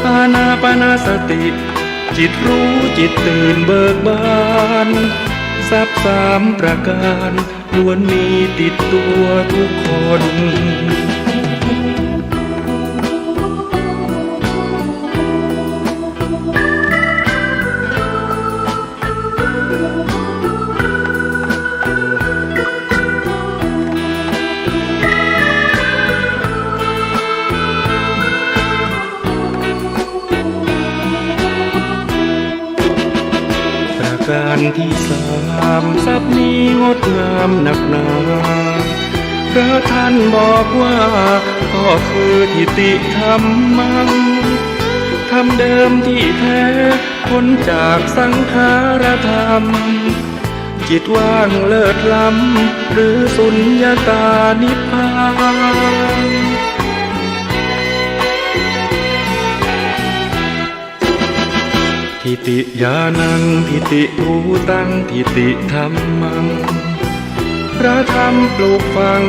อานาปานสติจิตรู้จิตตื่นเบิกบานทรัพย์สามประการล้วนมีติดตัวทุกคนการที่สามทรัพย์นี้งดงามหนักหนาพระท่านบอกว่าก็คือทิฏฐิธรรมังธรรมเดิมที่แท้พ้นจากสังขารธรรมจิตว่างเลิศล้ำหรือสุญญตานิพพานทิฏฐิญาณังทิฏฐิภูตังทิฏฐิธัมมังพระธรรมปลูกฝัง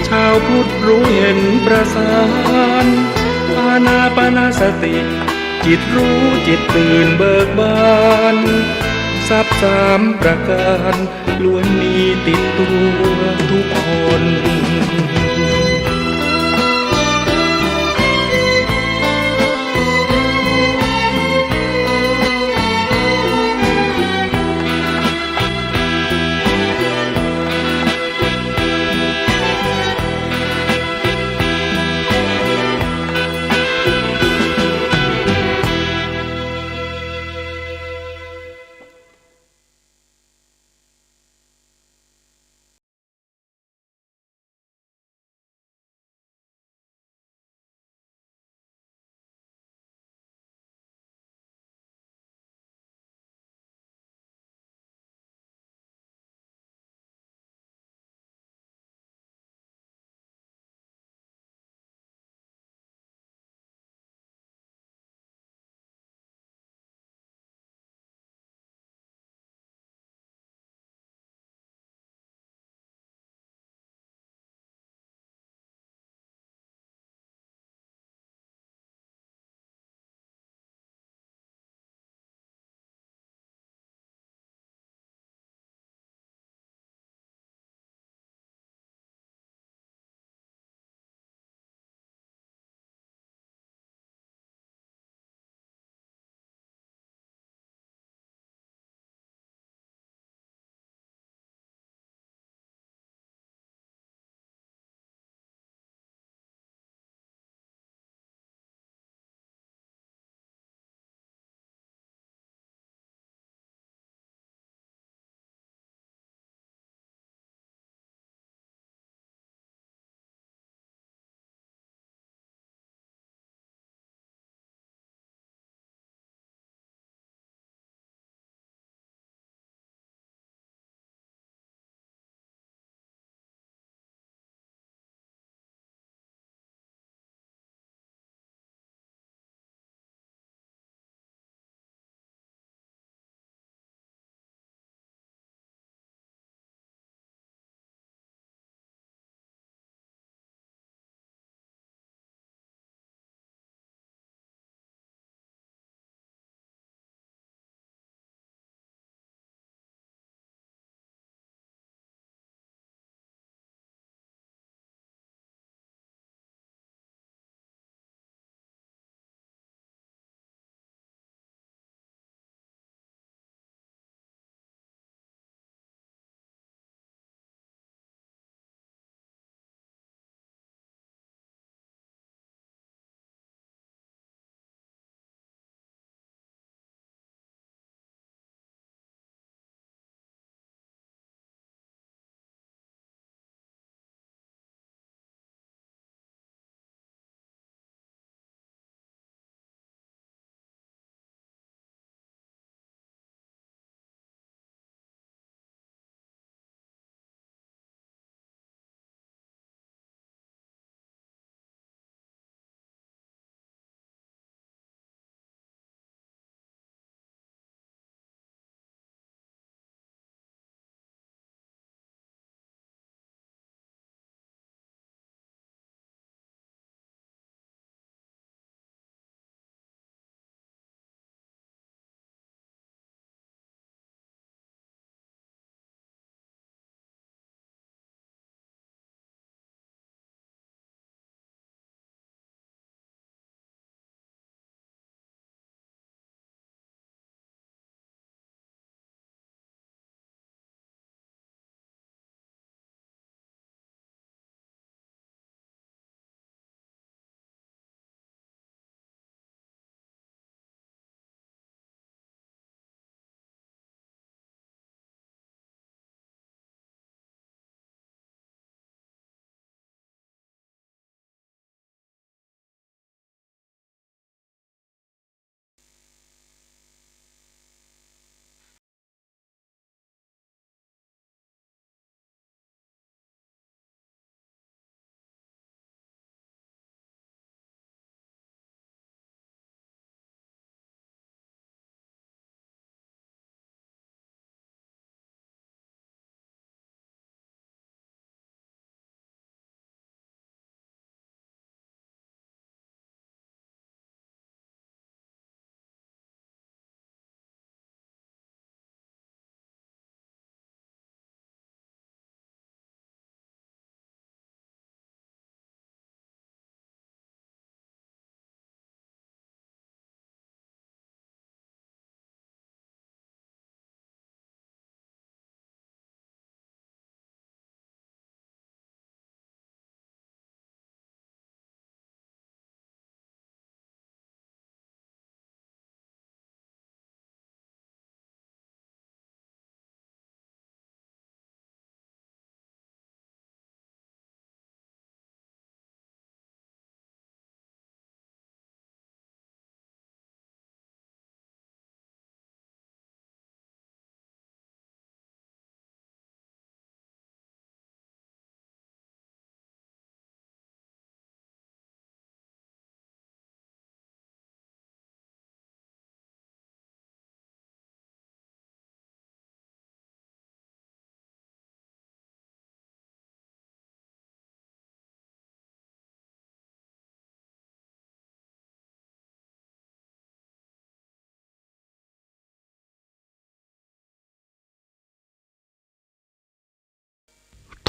ชาวพุทธรู้เห็นประสานอานาปานสติจิตรู้จิตตื่นเบิกบานทรัพย์สามประการล้วนมีติดตัวทุกคน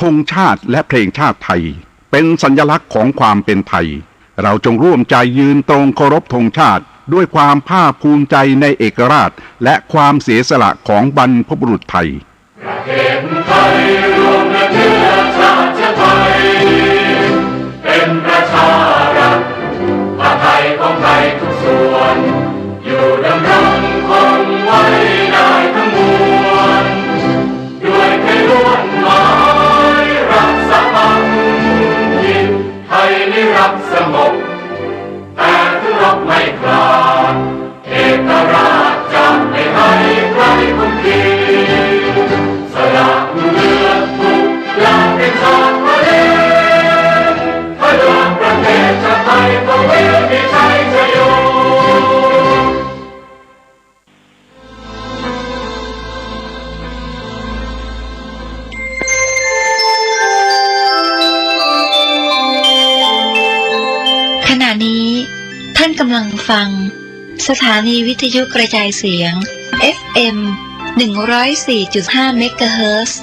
ธงชาติและเพลงชาติไทยเป็นสัญลักษณ์ของความเป็นไทยเราจงร่วมใจยืนตรงเคารพธงชาติด้วยความภาคภูมิใจในเอกราชและความเสียสละของบรรพบุรุษไทยประเทศไทยรวมและเชื้อชาติไทยเป็นประชารัฐผ้าไทยของไทยทุกส่วนอยู่ดำรงคงไว้ได้ทั้งมวลด้วยไทยล้วนหมายรักสามัคคีไทยนิรักสงบแต่ถึงรบไม่กล้าเอกราชจะไม่ให้ใครคุกคีสละเลือดทุกอย่างเป็นชาติทะเลพลังประเทศชาติไทยก็เวทีชัยชโยขณะนี้ท่านกำลังฟังสถานีวิทยุกระจายเสียง FM 104.5 เมกะเฮิรตซ์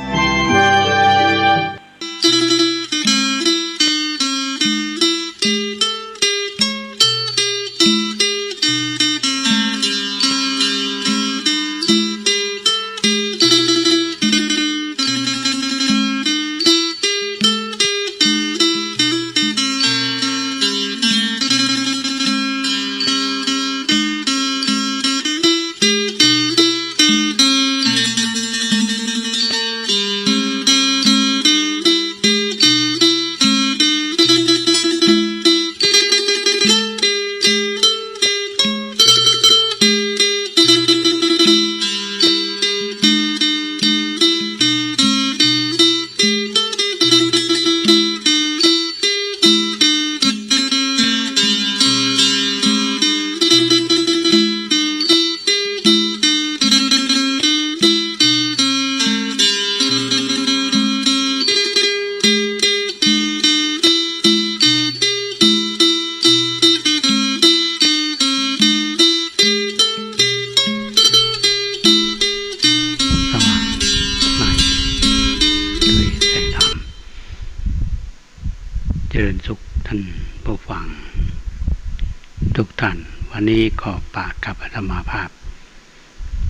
วันนี้ขอปากกับอาตมาภาพ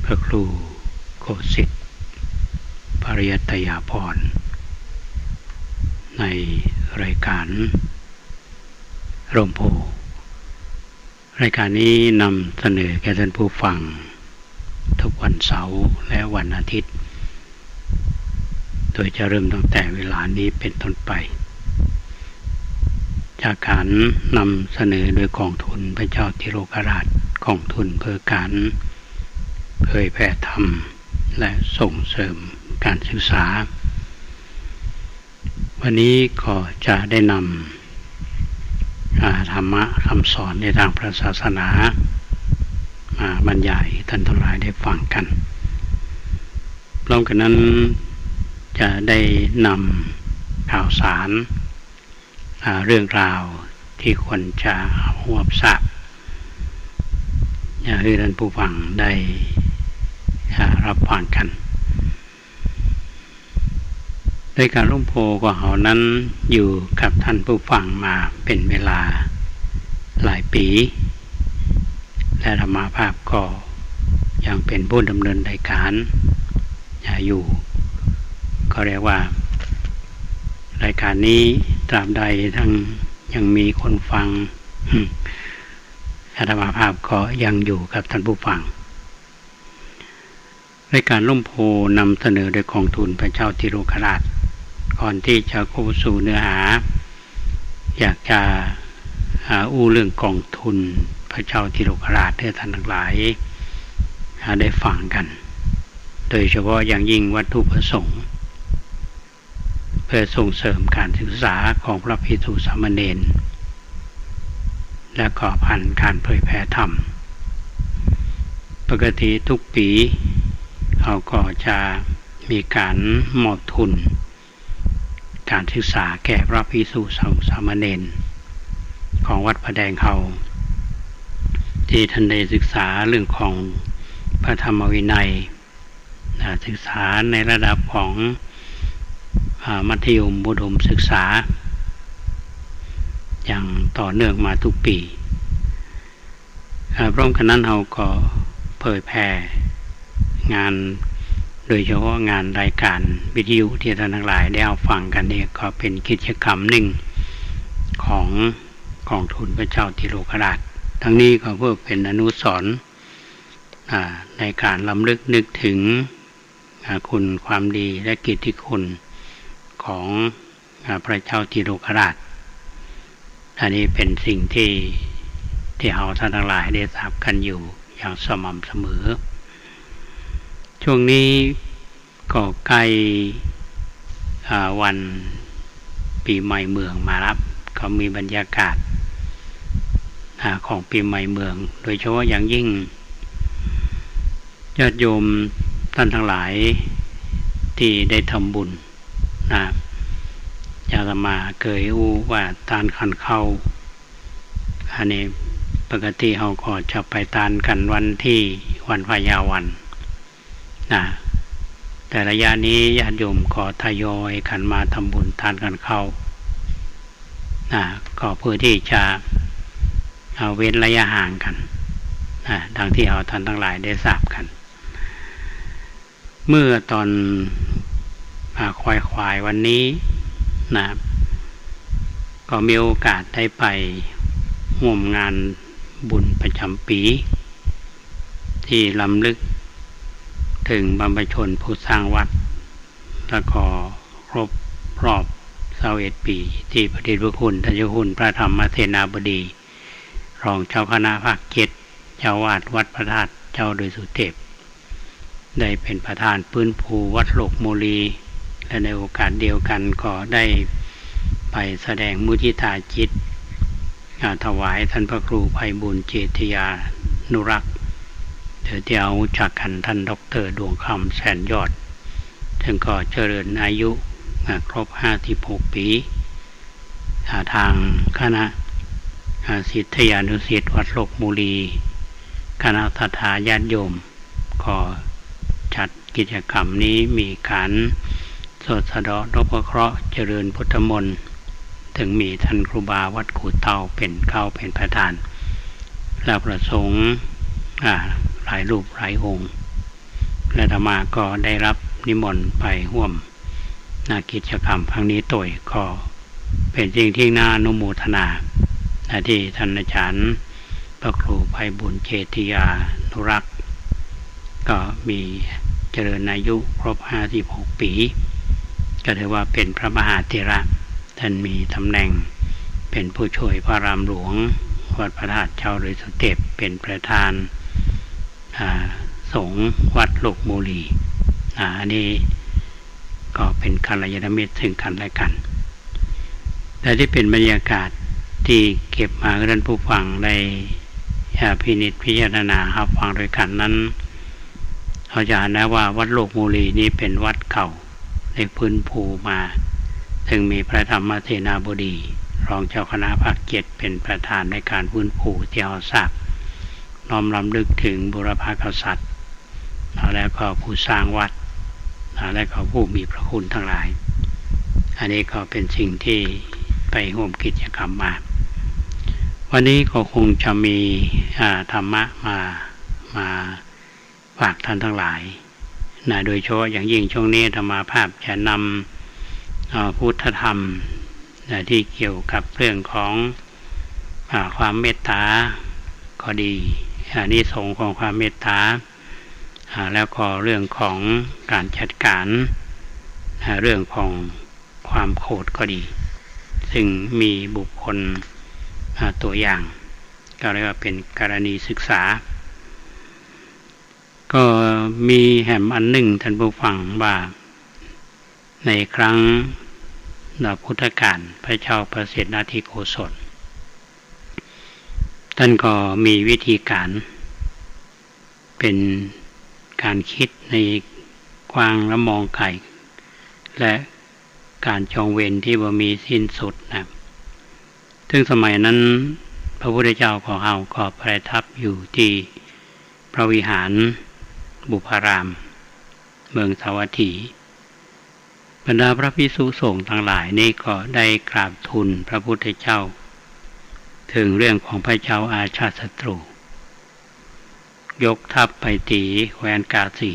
พระครูโคสิทธิ์ปริยัตยาภรณ์ในรายการร่มโพรายการนี้นำเสนอแก่ท่านผู้ฟังทุกวันเสาร์และวันอาทิตย์โดยจะเริ่มตั้งแต่เวลานี้เป็นต้นไปจากการนำเสนอโดยกองทุนพระเจ้าธิโรกราชกองทุนเพื่อการเผยแผ่ธรรมและส่งเสริมการศึกษาวันนี้ก็จะได้นำธรรมะคำสอนในทางพระศาสนามาบรรยายท่านทั้งหลายได้ฟังกันพร้อมกันนั้นจะได้นำข่าวสารเรื่องราวที่ควรจะรับทราบให้ท่านผู้ฟังได้รับฟังกันในการร่มโพของเรานั้นอยู่กับท่านผู้ฟังมาเป็นเวลาหลายปีและธรรมภาพก็ยังเป็นผู้ดำเนินรายการอยู่ก็เรียกว่ารายการนี้ตราบใดทั้งยังมีคนฟังอาตมาภาพก็ยังอยู่กับท่านผู้ฟังรายการร่มโพนำเสนอโดยกองทุนพระเจ้าธิโรกราชก่อนที่จะเข้าสู่เนื้อหาอยากจะอู้เรื่องกองทุนพระเจ้าธิโรกราชให้ท่านทั้งหลายได้ฟังกันโดยเฉพาะอย่างยิ่งวัตถุประสงค์เพื่อส่งเสริมการศึกษาของพระภิกษุสามเณรและก็ผ่านการเผยแผ่ธรรมปกติทุกปีเขาก็จะมีการมอบทุนการศึกษาแก่พระภิกษุสามเณรของวัดพระแดงเขาที่ท่านได้ศึกษาเรื่องของพระธรรมวินัยศึกษาในระดับของ มัธยมอุดมศึกษาอย่างต่อเนื่องมาทุกปีพร้อมกันนั้นเราก็เผยแพร่งานโดยเฉพาะงานรายการวิทยุที่ท่านทั้งหลายได้เอาฟังกันนี่ก็เป็นกิจกรรมหนึ่งของกองทุนพระเจ้าติโลกราชทั้งนี้ก็เพื่อเป็นอนุสรณ์ในการรำลึกนึกถึงคุณความดีและกิตติคุณของพระเจ้าติโลกราชอันนี้เป็นสิ่งที่เราท่านทั้งหลายได้ทราบกันอยู่อย่างสม่ำเสมอช่วงนี้ก็ใกล้วันปีใหม่เมืองมารับก็มีบรรยากาศของปีใหม่เมืองโดยเฉพาะอย่างยิ่งญาติโยมท่านทั้งหลายที่ได้ทำบุญอาตมาเคยอู้ว่าทานขันเข้าอันนี้ปกติเราก็จะไปทานกันวันพญาวันแต่ระยะนี้ญาติโยมก็ทยอยกันมาทำบุญทานกันเข้าก็เพื่อที่จะเอาเว้นระยะห่างกันดังที่เราท่านทั้งหลายได้ทราบกันเมื่อตอนควายวันนี้ก็มีโอกาสได้ไปร่วมงานบุญประจำปีที่รำลึกถึงบรรพชนผู้สร้างวัดแล้วก็ครบรอบ21 ปีที่พระเดชพระคุณท่านเจ้าคุณพระธรรมเสนาบดีรองเจ้าคณะภาค 7เจ้าวาดวัดพระธาตุเจ้าโดยสุเทพได้เป็นประธานฟื้นฟูวัดโลกโมลีและในโอกาสเดียวกันก็ได้ไปแสดงมุทิตาจิตถวายท่านพระครูไพบูลย์เจติยานุรักษ์ที่เอาจากกันท่านดร.ดวงคำแสนยอดซึ่งก็เจริญอายุครบ56 ปีทางคณะศิษยานุศิษย์วัดโลกโมลีคณะศรัทธาญาติโยมก็จัดกิจกรรมนี้มีการสวดสะเดาะนพเคราะห์เจริญพุทธมนต์ถึงมีท่านครูบาวัดกู่เต่าเป็นประธานและประสงค์หลายรูปหลายองค์และอาตมาก็ได้รับนิมนต์ไปร่วมกิจกรรมครั้งนี้โดยก็เป็นสิ่งที่น่าอนุโมทนาที่ท่านอาจารย์พระครูไพบูลย์เจติยานุรักษ์ก็มีเจริญอายุครบ56 ปีก็ถือว่าเป็นพระมหาเถระท่านมีตำแหน่งเป็นผู้ช่วยพระรามหลวงวัดพระธาตุเจ้าโดยสุเทพเป็นประธานสงฆ์วัดโลกโมลีอันนี้ก็เป็นกัลยาณมิตรถึงกันและกันแต่ที่เป็นบรรยากาศที่เก็บมาท่านผู้ฟังได้พินิจพิจารณารับฟังโดยกันนั้นเราจะเห็นว่าวัดโลกโมลีนี้เป็นวัดเก่าได้พื้นภูมาถึงมีพระธรรมเสนาบดีรองเจ้าคณะภาค 7เป็นประธานในการฟื้นฟูที่เราทราบน้อมรำลึกถึงบุรพกษัตริย์แล้วก็ผู้สร้างวัดและก็ผู้มีพระคุณทั้งหลายอันนี้ก็เป็นสิ่งที่ไปร่วมกิจกรรมมาวันนี้ก็คงจะมีธรรมะมาฝากท่านทั้งหลายโดยเฉพาะอย่างยิ่งช่วงนี้ธรรมาภาพจะนำพุทธธรรมที่เกี่ยวกับเรื่องของความเมตตาก็ดีอานิสงส์ของความเมตตาแล้วก็เรื่องของการจัดการเรื่องของความโกรธก็ดีซึ่งมีบุคคลตัวอย่างก็เรียกว่าเป็นกรณีศึกษาก็มีแห่มอันหนึ่งท่านผู้ฟังว่าในครั้งพุทธกาลพระเจ้าประสิทธินาธิโกศลท่านก็มีวิธีการเป็นการคิดในกว้างและมองไกลและการจองเวรที่บ่มีสิ้นสุดซึ่งสมัยนั้นพระพุทธเจ้าของเราก็ประทับอยู่ที่พระวิหารบุพารามเมืองสาวัตถี บรรดาพระภิกษุสงฆ์ทั้งหลายนี่ก็ได้กราบทูลพระพุทธเจ้าถึงเรื่องของพระเจ้าอาชาติศัตรูยกทัพไปตีแคว้นกาสี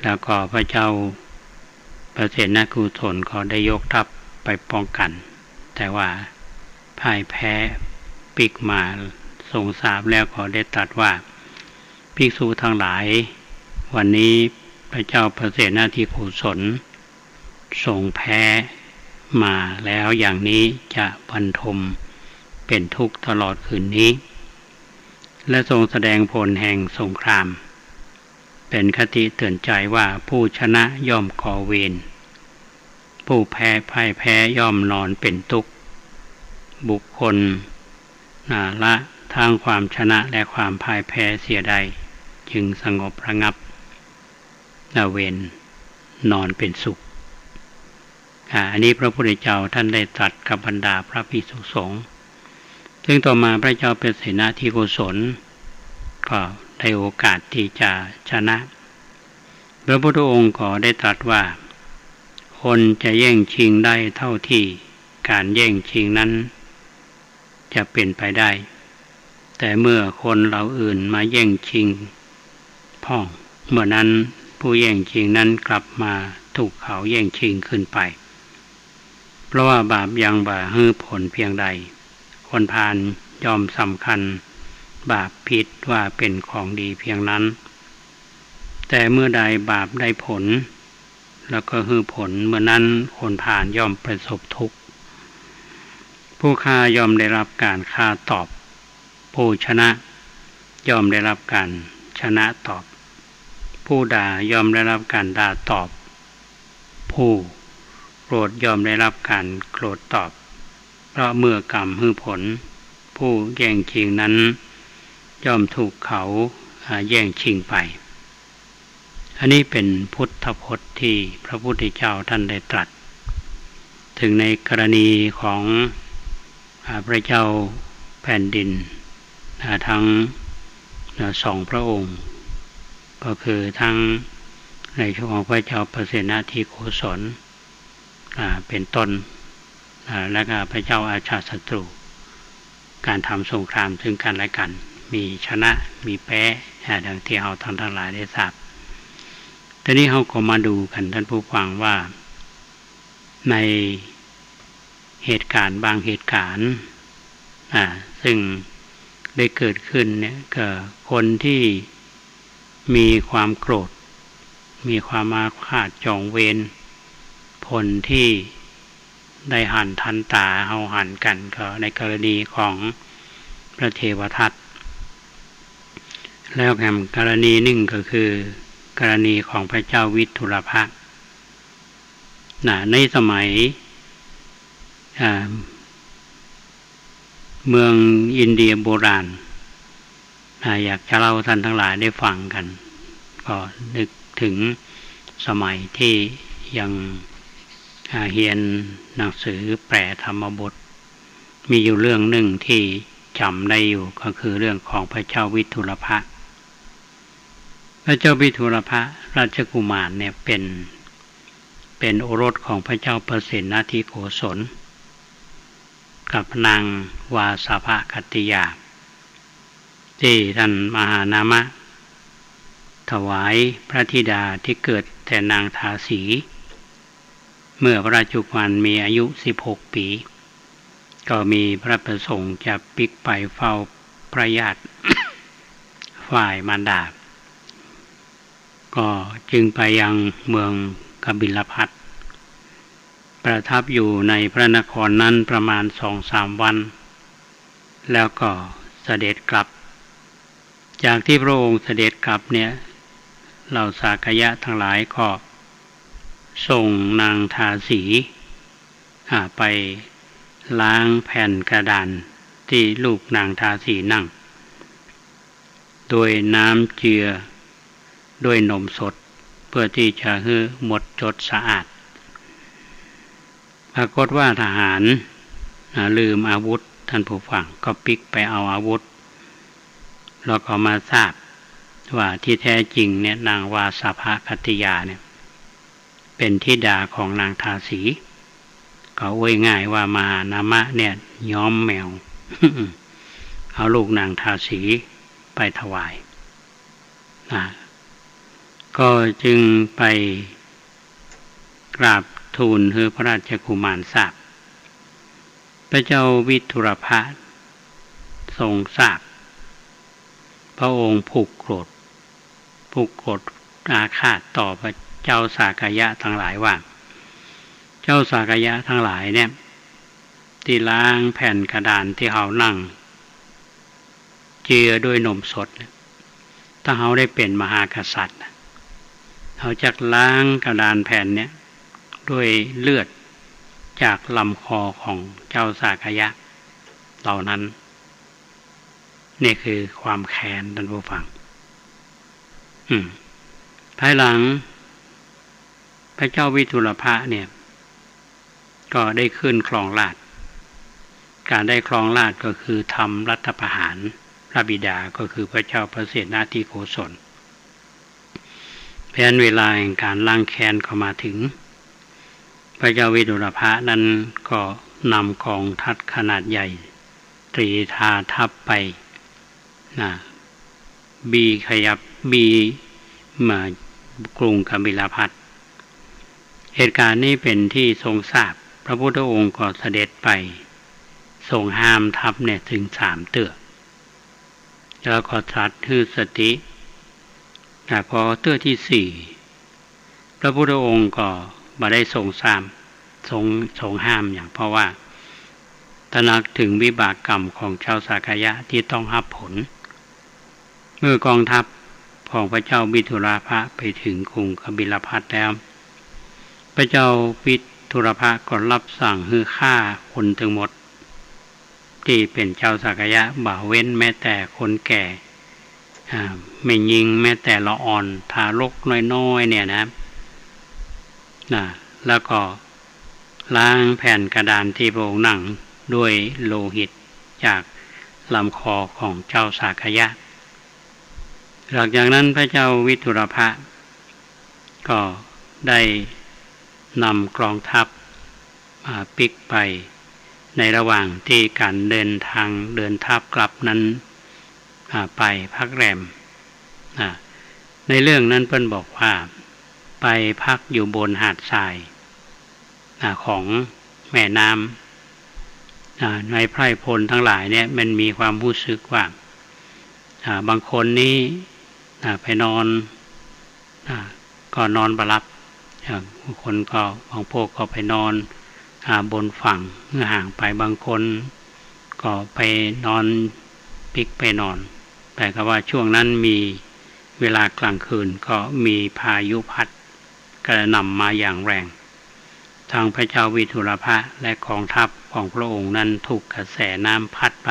แล้วก็พระเจ้าประเสนกุศลก็ได้ยกทัพไปป้องกันแต่ว่าพ่ายแพ้ปิกมาทรงทราบแล้วก็ได้ตรัสว่าภิกษุทั้งหลายวันนี้พระเจ้าประเสนกุศลทรงแพ้มาแล้วอย่างนี้จะบรรทมเป็นทุกข์ตลอดคืนนี้และทรงแสดงผลแห่งสงครามเป็นคติเตือนใจว่าผู้ชนะย่อมก่อเวรผู้แพ้พ่ายแพ้ย่อมนอนเป็นทุกข์บุคคลละทางความชนะและความพ่ายแพ้เสียใดจึงสงบระงับเวรนอนเป็นสุขอันนี้พระพุทธเจ้าท่านได้ตรัสกับบรรดาพระภิกษุสงฆ์ซึ่งต่อมาพระเจ้าประเสนกุศลก็ได้โอกาสที่จะชนะพระพุทธองค์ก็ได้ตรัสว่าคนจะแย่งชิงได้เท่าที่การแย่งชิงนั้นจะเป็นไปได้แต่เมื่อคนเราอื่นมาแย่งชิงพ่องเมื่อนั้นผู้แย่งชิงนั้นกลับมาถูกเขาแย่งชิงขึ้นไปเพราะว่าบาปยังบ่ให้ผลเพียงใดคนพาลย่อมสำคัญบาปผิดว่าเป็นของดีเพียงนั้นแต่เมื่อใดบาปได้ผลแล้วก็ให้ผลเมื่อนั้นคนพาลย่อมประสบทุกข์ผู้ฆ่าย่อมได้รับการฆ่าตอบผู้ชนะย่อมได้รับการชนะตอบผู้ด่าย่อมได้รับการด่าตอบผู้โกรธย่อมได้รับการโกรธตอบเพราะเมื่อกรรมให้ผลผู้แย่งชิงนั้นย่อมถูกเขาแย่งชิงไปอันนี้เป็นพุทธพจน์ที่พระพุทธเจ้าท่านได้ตรัสถึงในกรณีของพระเจ้าแผ่นดินทั้งสองพระองค์ก็คือทั้งในช่วงของพระเจ้าประเสนกุศลเป็นต้นและก็พระเจ้าอาชาติศัตรูการทำสงครามซึ่งกันและกันมีชนะมีแพ้ดังที่เราทั้งหลายได้ทราบทีนี้เราก็มาดูกันท่านผู้ฟังว่าในเหตุการณ์บางเหตุการณ์ซึ่งได้เกิดขึ้นเนี่ยก็คนที่มีความโกรธมีความอาฆาตจองเวรผลที่ได้หันทันตาเอาหันกันก็ในกรณีของพระเทวทัตแล้วแถมกรณีหนึ่งก็คือกรณีของพระเจ้าวิทุรภะในสมัยเมืองอินเดียโบราณอยากจะเล่าท่านทั้งหลายได้ฟังกันก็นึกถึงสมัยที่ยังเรียนหนังสือแปลธรรมบทมีอยู่เรื่องหนึ่งที่จำได้อยู่ก็คือเรื่องของพระเจ้าวิทุรภะพระเจ้าวิทุรภะราชกุมารเนี่ยเป็นโอรสของพระเจ้าประเสนโกศลกับนางวาสภคัตติยาที่ท่านมหานามะถวายพระธิดาที่เกิดแต่นางทาสีเมื่อพระราชกุมารมีอายุ16 ปีก็มีพระประสงค์จะปิกไปเฝ้าพระญาติ ฝ่ายมารดาก็จึงไปยังเมืองกบิลพัสดุประทับอยู่ในพระนครนั้นประมาณ 2-3 วันแล้วก็เสด็จกลับจากที่พระองค์เสด็จกลับเนี่ยเหล่าสากยะทั้งหลายก็ส่งนางทาสีไปล้างแผ่นกระดานที่ลูกนางทาสีนั่งโดยน้ำเจือด้วยนมสดเพื่อที่จะให้หมดจดสะอาดปรากฏว่าทหารลืมอาวุธท่านผู้ฟังก็ปิกไปเอาอาวุธแล้วก็มาทราบว่าที่แท้จริงเนี่ยนางวาสภคัตติยาเนี่ย เป็นธิดาของนางทาสีก็ไว้ง่ายว่ามานามะเนี่ยย้อมแมว เอาลูกนางทาสีไปถวายก็จึงไปกราบทูลให้พระราชกุมารทราบพระเจ้าวิทุรพะทรงทราบพระองค์ผูกโกรธอาฆาตต่อพระเจ้าสากยะทั้งหลายว่าเจ้าสากยะทั้งหลายเนี่ยที่ล้างแผ่นกระดานที่เขานั่งเจือด้วยนมสดถ้าเขาได้เป็นมหากษัตริย์เขาจะล้างกระดานแผ่นเนี่ยด้วยเลือดจากลำคอของเจ้าสากยะเหล่านั้นนี่คือความแค้นท่านผู้ฟังภายหลังพระเจ้าวิทุรพะเนี่ยก็ได้ขึ้นครองราชย์การได้ครองราชย์ก็คือทำรัฐประหารพระบิดาก็คือพระเจ้าพระเสนาธิโกศลเพราะฉะนั้นเวลาแห่งการล้างแค้นเข้ามาถึงพระเจ้าวิทุรพะนั้นก็นำกองทัพขนาดใหญ่ตรีทาทัพไปบีมากรุงกบิลพัสดุเหตุการณ์นี้เป็นที่ทรงทราบพระพุทธองค์ก็เสด็จไปทรงห้ามทัพเนี่ยถึง3 เตือแล้วก็ตรัสฮือสติแต่พอเตือที่4พระพุทธองค์ก็บ่ได้ทรงห้ามอย่างเพราะว่าตระหนักถึงวิบากกรรมของเจ้าสากยะที่ต้องรับผลเมื่อกองทัพของพระเจ้าวิทุรพะไปถึงกรุงกบิลพัสดุแล้วพระเจ้าวิทุรพะก็รับสั่งให้ฆ่าคนทั้งหมดที่เป็นเจ้าสากยะบ่าเว้นแม้แต่คนแก่ไม่ยิงแม้แต่ละอ่อนทารกน้อยๆเนี่ยนะแล้วก็ล้างแผ่นกระดานที่พระองค์นั่งด้วยโลหิตจากลำคอของเจ้าสากยะหลังจากนั้นพระเจ้าวิทุรพะก็ได้นำกองทัพพลิกไปในระหว่างที่การเดินทัพกลับนั้นไปพักแรมในเรื่องนั้นเพิ่นบอกว่าไปพักอยู่บนหาดทรายของแม่น้ำในไพร่พลทั้งหลายเนี่ยมันมีความรู้สึกว่าบางคนนี้ไปนอนก็นอนบลับบางคนก็บางพวกก็ไปนอนบนฝั่งห่างไปบางคนก็ไปนอนพลิกไปนอนแต่ก็ว่าช่วงนั้นมีเวลากลางคืนก็มีพายุพัดกระหน่ำมาอย่างแรงทางพระเจ้าวิทุรพะและกองทัพของพระองค์นั้นถูกกระแสน้ำพัดไป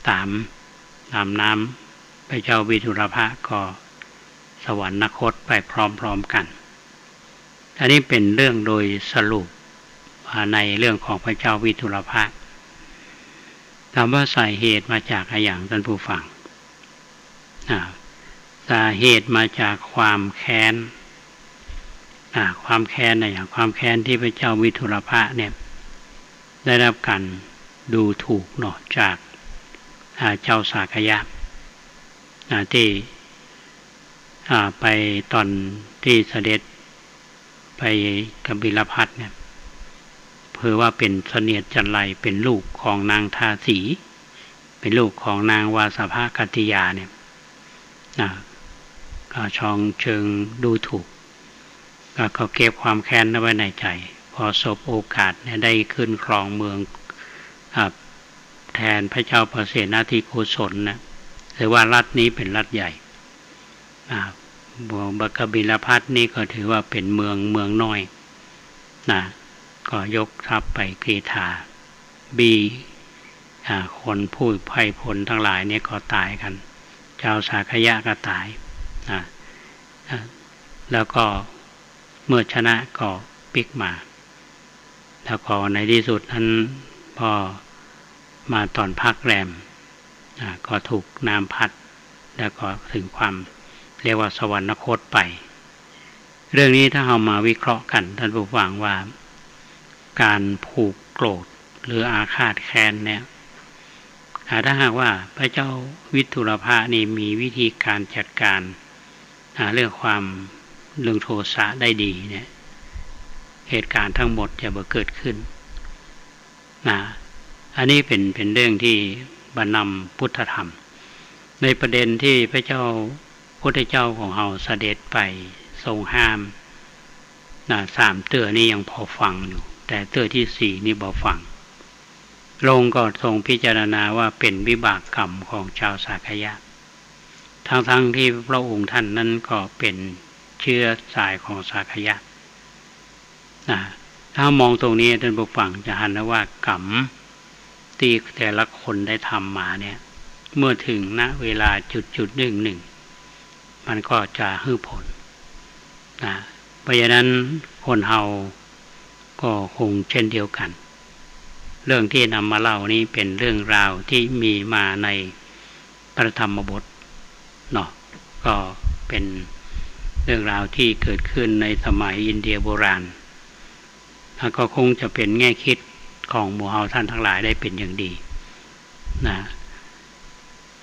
ตามน้ำพระเจ้าวิทุรพะก็สวรรคตไปพร้อมๆกันอันนี้เป็นเรื่องโดยสรุปในเรื่องของพระเจ้าวิทุรพะถามว่าสาเหตุมาจากอะไรอย่างท่านผู้ฟังสาเหตุมาจากความแค้นความแค้นอย่างความแค้นที่พระเจ้าวิทุรพะเนี่ยได้รับการดูถูกเนาะจากเจ้าสากยะที่ไปตอนที่เสด็จไปกบิลพัสดุเนี่ยเพื่อว่าเป็นเสนียดจันไรเป็นลูกของนางทาสีเป็นลูกของนางวาสภกัตติยาเนี่ยก็ชองเชิงดูถูกก็เก็บความแค้นไว้ในใจพอสบโอกาสเนี่ยได้ขึ้นครองเมืองแทนพระเจ้าพระเสนาธิโกศลนะถือว่ารัฐนี้เป็นรัฐใหญ่กบิลพัสดุนี่ก็ถือว่าเป็นเมืองน้อยก็ยกทัพไปกรีธาคนผู้ไพร่พลทั้งหลายเนี่ยก็ตายกันเจ้าสากยะก็ตายแล้วก็เมื่อชนะก็ปิกมาแล้วก็ในที่สุดนั้นพอมาตอนพักแรมก็ถูกน้ำพัดแล้วก็ถึงความเรียกว่าสวรรคตไป เรื่องนี้ถ้าเรามาวิเคราะห์กันท่านผู้ฟังว่าการผูกโกรธหรืออาฆาตแค้นเนี่ยถ้าหากว่าพระเจ้าวิทุรภะนี่มีวิธีการจัดการเรื่องโทสะได้ดีเนี่ยเหตุการณ์ทั้งหมดจะบ่เกิดขึ้นอันนี้เป็นเรื่องที่บรรนำพุทธธรรมในประเด็นที่พระพุทธเจ้าของเราเสด็จไปทรงห้าม3เตื้อนี่ยังพอฟังอยู่แต่เตื้อที่4นี่บ่ฟังลงก็ทรงพิจารณาว่าเป็นวิบากกรรมของชาวสากยะทั้งที่พระองค์ท่านนั้นก็เป็นเชื้อสายของสากยะถ้ามองตรงนี้ท่านผู้ฟังจะเห็นว่ากรรมที่แต่ละคนได้ทำมาเนี่ยเมื่อถึงณเวลาจุดหนึ่งมันก็จะให้ผลเพราะฉะนั้นคนเฮาก็คงเช่นเดียวกันเรื่องที่นำมาเล่านี้เป็นเรื่องราวที่มีมาในพระธรรมบทเนาะก็เป็นเรื่องราวที่เกิดขึ้นในสมัยอินเดียโบราณแล้วก็คงจะเป็นแง่คิดของหมู่เฮาท่านทั้งหลายได้เป็นอย่างดี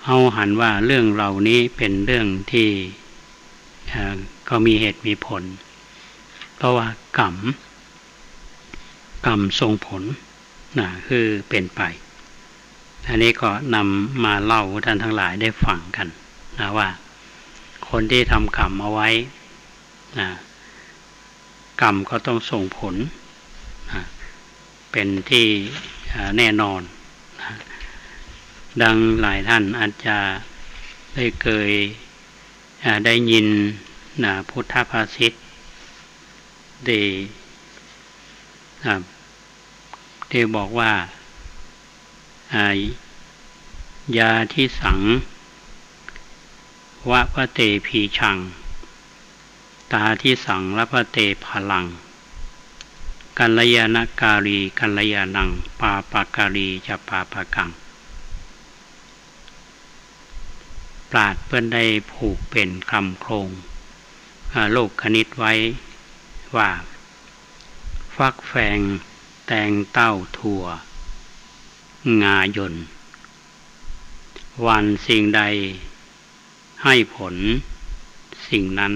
เฮาหันว่าเรื่องเหล่านี้เป็นเรื่องที่ก็มีเหตุมีผลเพราะว่ากรรมทรงผลคือเป็นไปอันนี้ก็นำมาเล่าท่านทั้งหลายได้ฟังกันว่าคนที่ทำกรรมเอาไว้กรรมก็ต้องส่งผลเป็นที่แน่นอนดังหลายท่านอาจจะได้เคยได้ยินพุทธภาษิตที่บอกว่ายาทิสังวะพะเตพีชังตาทิสังละพะเตพลังกัลยาณการีกัลยาณังปาปาการีจะปาปากังปราชญ์เพิ่นได้ผูกเป็นคำโครงโลกคณิตไว้ว่าฟักแฟงแตงเต้าถั่วงายนวันสิ่งใดให้ผลสิ่งนั้น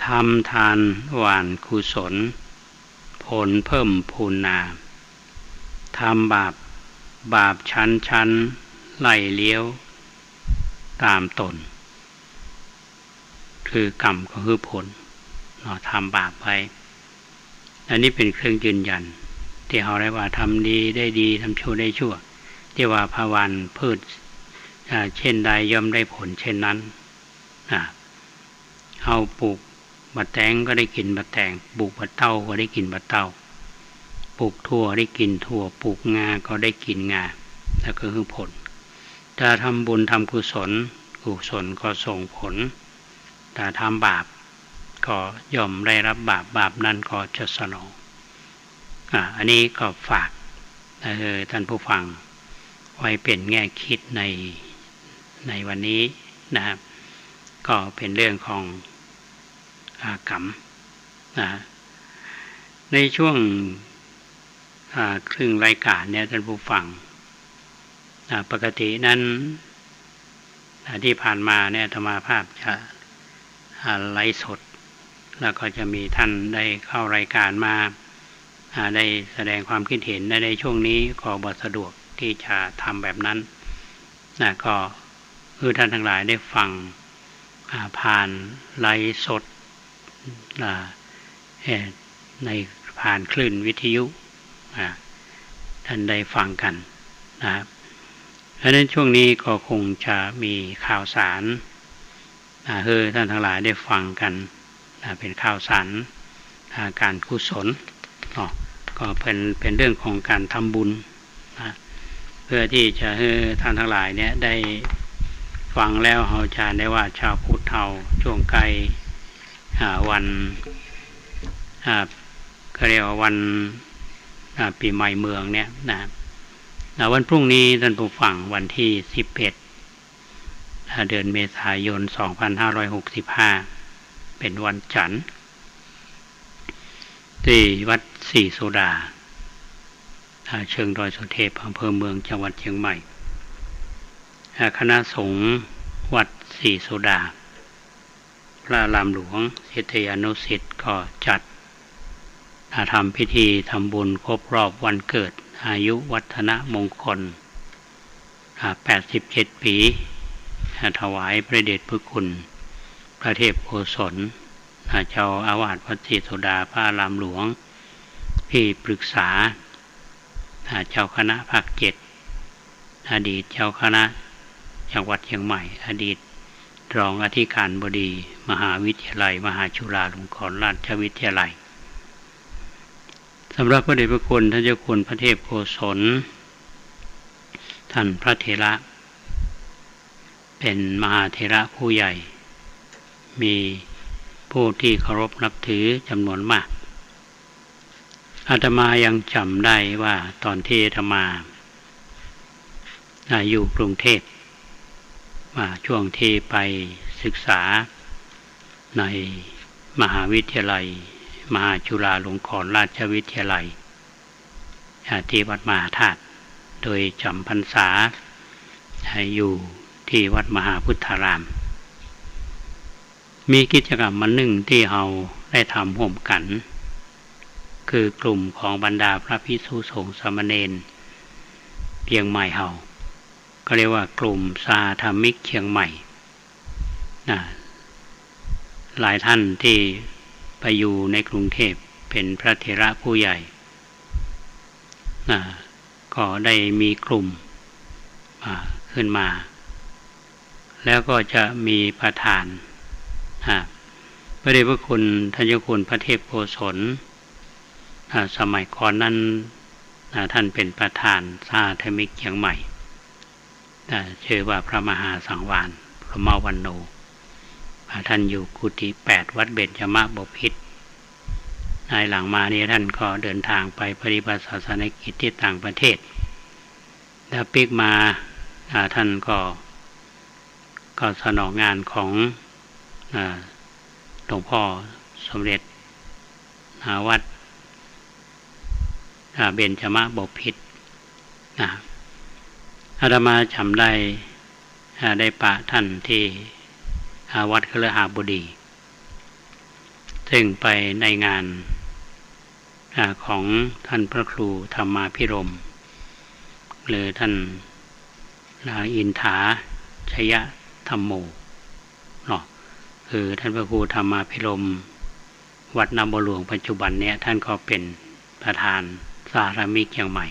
ทำทานหว่านกุศลผลเพิ่มพูนนาทำบาปชั้นไล่เลี้ยวตามตนคือกรรมก็คือผลทำบาปไปอันนี้เป็นเครื่องยืนยันที่เขาได้ว่าทำดีได้ดีทำชั่วได้ชั่วที่ว่าภาวันพืชเช่นใดย่อมได้ผลเช่นนั้นเขาปลูกบะแตงก็ได้กินบะแตงปลูกบะเต้าก็ได้กินบะเต้าปลูกถั่วได้กินถั่วปลูกงาก็ได้กินงาแล้วก็คือผลถ้าทำบุญทำกุศลก็ส่งผลถ้าทำบาปก็ย่อมได้รับบาปนั้นก็จะสนองอันนี้ก็ฝากท่านผู้ฟังไว้เป็นแง่คิดในวันนี้นะครับก็เป็นเรื่องของกรรมในช่วงครึ่งรายการเนี่ยท่านผู้ฟังปกตินั้นที่ผ่านมาเนี่ยธรรมาภาพจะไลฟ์สดแล้วก็จะมีท่านได้เข้ารายการมาได้แสดงความคิดเห็นในช่วงนี้ก็บ่สะดวกที่จะทำแบบนั้นก็คือท่านทั้งหลายได้ฟังผ่านไลฟ์สดในผ่านคลื่นวิทยุท่านได้ฟังกันนะครับเพราะฉะนั้นช่วงนี้ก็คงจะมีข่าวสารให้ท่านทั้งหลายได้ฟังกันเป็นข่าวสารการกุศลก็เป็นเรื่องของการทำบุญเพื่อที่จะให้ท่านทั้งหลายเนี่ยได้ฟังแล้วเราจะได้ว่าชาวพุทธเราช่วงใกล้วันก็เรียกว่าวันปีใหม่เมืองเนี่ยวันพรุ่งนี้ท่านผู้ฟังวันที่11เดือนเมษายน2565 เป็นวันจันทร์ที่วัดศรีโสดาเชิงดอยสุเทพอำเภอเมืองจังหวัดเชียงใหม่คณะสงฆ์วัดศรีโสดาพระอารามหลวงศิษยานุศิษย์ก็จัดทำพิธีทำบุญครบรอบวันเกิดอายุวัฒนมงคล87 ปีถวายพระเดชพระคุณพระเทพโกศลเจ้าอาวาสวัดศรีโสดาพระอารามหลวงที่ปรึกษาเจ้าคณะภาค7อดีตเจ้าคณะจังหวัดเชียงใหม่อดีตรองอธิการบดีมหาวิทยาลัยมหาจุฬาลงกรณราชวิทยาลัยสำหรับพระเดชพระคุณท่านเจ้าคุณพระเทพโกศลท่านพระเถระเป็นมหาเถระผู้ใหญ่มีผู้ที่เคารพนับถือจำนวนมากอาตมายังจำได้ว่าตอนที่อาตมาอยู่กรุงเทพช่วงที่ไปศึกษาในมหาวิทยาลัยมหาจุฬาลงกรณราชวิทยาลัยที่วัดมหาธาตุโดยจำพรรษาอยู่ที่วัดมหาพุทธารามมีกิจกรรมหนึ่งที่เราได้ทำร่วมกันคือกลุ่มของบรรดาพระภิกษุสงฆ์สามเณรเชียงใหม่เราก็เรียกว่ากลุ่มสาธมิกเชียงใหม่หลายท่านที่ไปอยู่ในกรุงเทพเป็นพระเถระผู้ใหญ่ก็ได้มีกลุ่มขึ้นมาแล้วก็จะมีประธานพระเดชพระคุณท่านเจ้าคุณพระเทพโกศลสมัยก่อนนั้นท่านเป็นประธานสาธมิกเชียงใหม่ชื่อว่าพระมหาสังวาลพระมาวันโนท่านอยู่กุฏิ8วัดเบญจมบพิตรในหลังมานี้ท่านก็เดินทางไปปฏิบัติศาสนกิจที่ต่างประเทศแล้วปีกมาท่านก็สนองงานของหลวงพ่อสมเด็จวัดเบญจมบพิตรอาตมาจำได้ปะท่านที่วัดคฤหบดีซึ่งไปในงานของท่านพระครูธรรมาภิรมย์หรือท่านอินถาชยธรรมโมคือท่านพระครูธรรมาภิรมย์วัดน้ำบัวหลวงปัจจุบันเนี่ยท่านก็เป็นประธานสาธมิกเชียงใหม่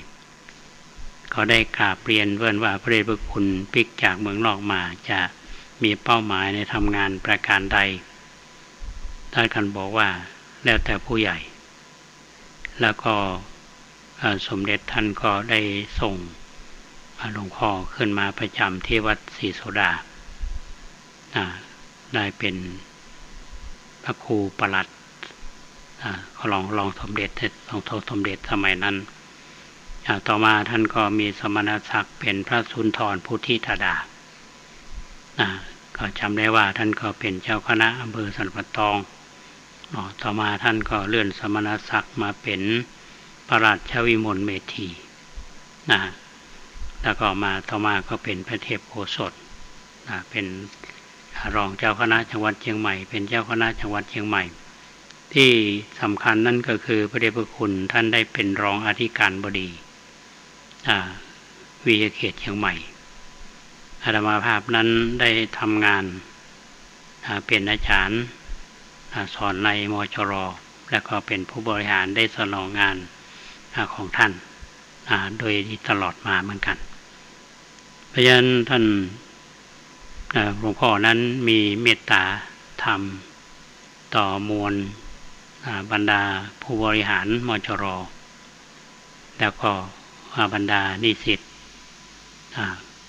ก็ได้กราบเรียนเพื่อนว่าพระเดชพระคุณปิกจากเมืองนอกมาจะมีเป้าหมายในทำงานประการใดท่านกันบอกว่าแล้วแต่ผู้ใหญ่แล้วก็สมเด็จท่านก็ได้ส่งหลวงพ่อขึ้นมาประจำที่วัดศรีโสดาได้เป็นพระครูประหลัดรองสมเด็จสมเด็จสมัยนั้นต่อมาท่านก็มีสมณศักดิ์เป็นพระสุนทรพุทธิธดาก็จำได้ว่าท่านก็เป็นเจ้าคณะอำเภอสันป่าตองต่อมาท่านก็เลื่อนสมณศักดิ์มาเป็นพระราชวิมลเมธีแล้วก็ต่อมาก็เป็นพระเทพโกศลเป็นรองเจ้าคณะจังหวัดเชียงใหม่เป็นเจ้าคณะจังหวัดเชียงใหม่ที่สำคัญนั่นก็คือพระเดชพระคุณท่านได้เป็นรองอธิการบดีวิทยาเขตเชียงใหม่อาตมาภาพนั้นได้ทำงานเป็นอาจารย์สอนในมจร.และก็เป็นผู้บริหารได้สนองงานของท่านโดยตลอดมาเหมือนกันเพราะฉะนั้นท่านหลวงพ่อนั้นมีเมตตาธรรมต่อมวลบรรดาผู้บริหารมจร.แล้วก็บรรดานิสิต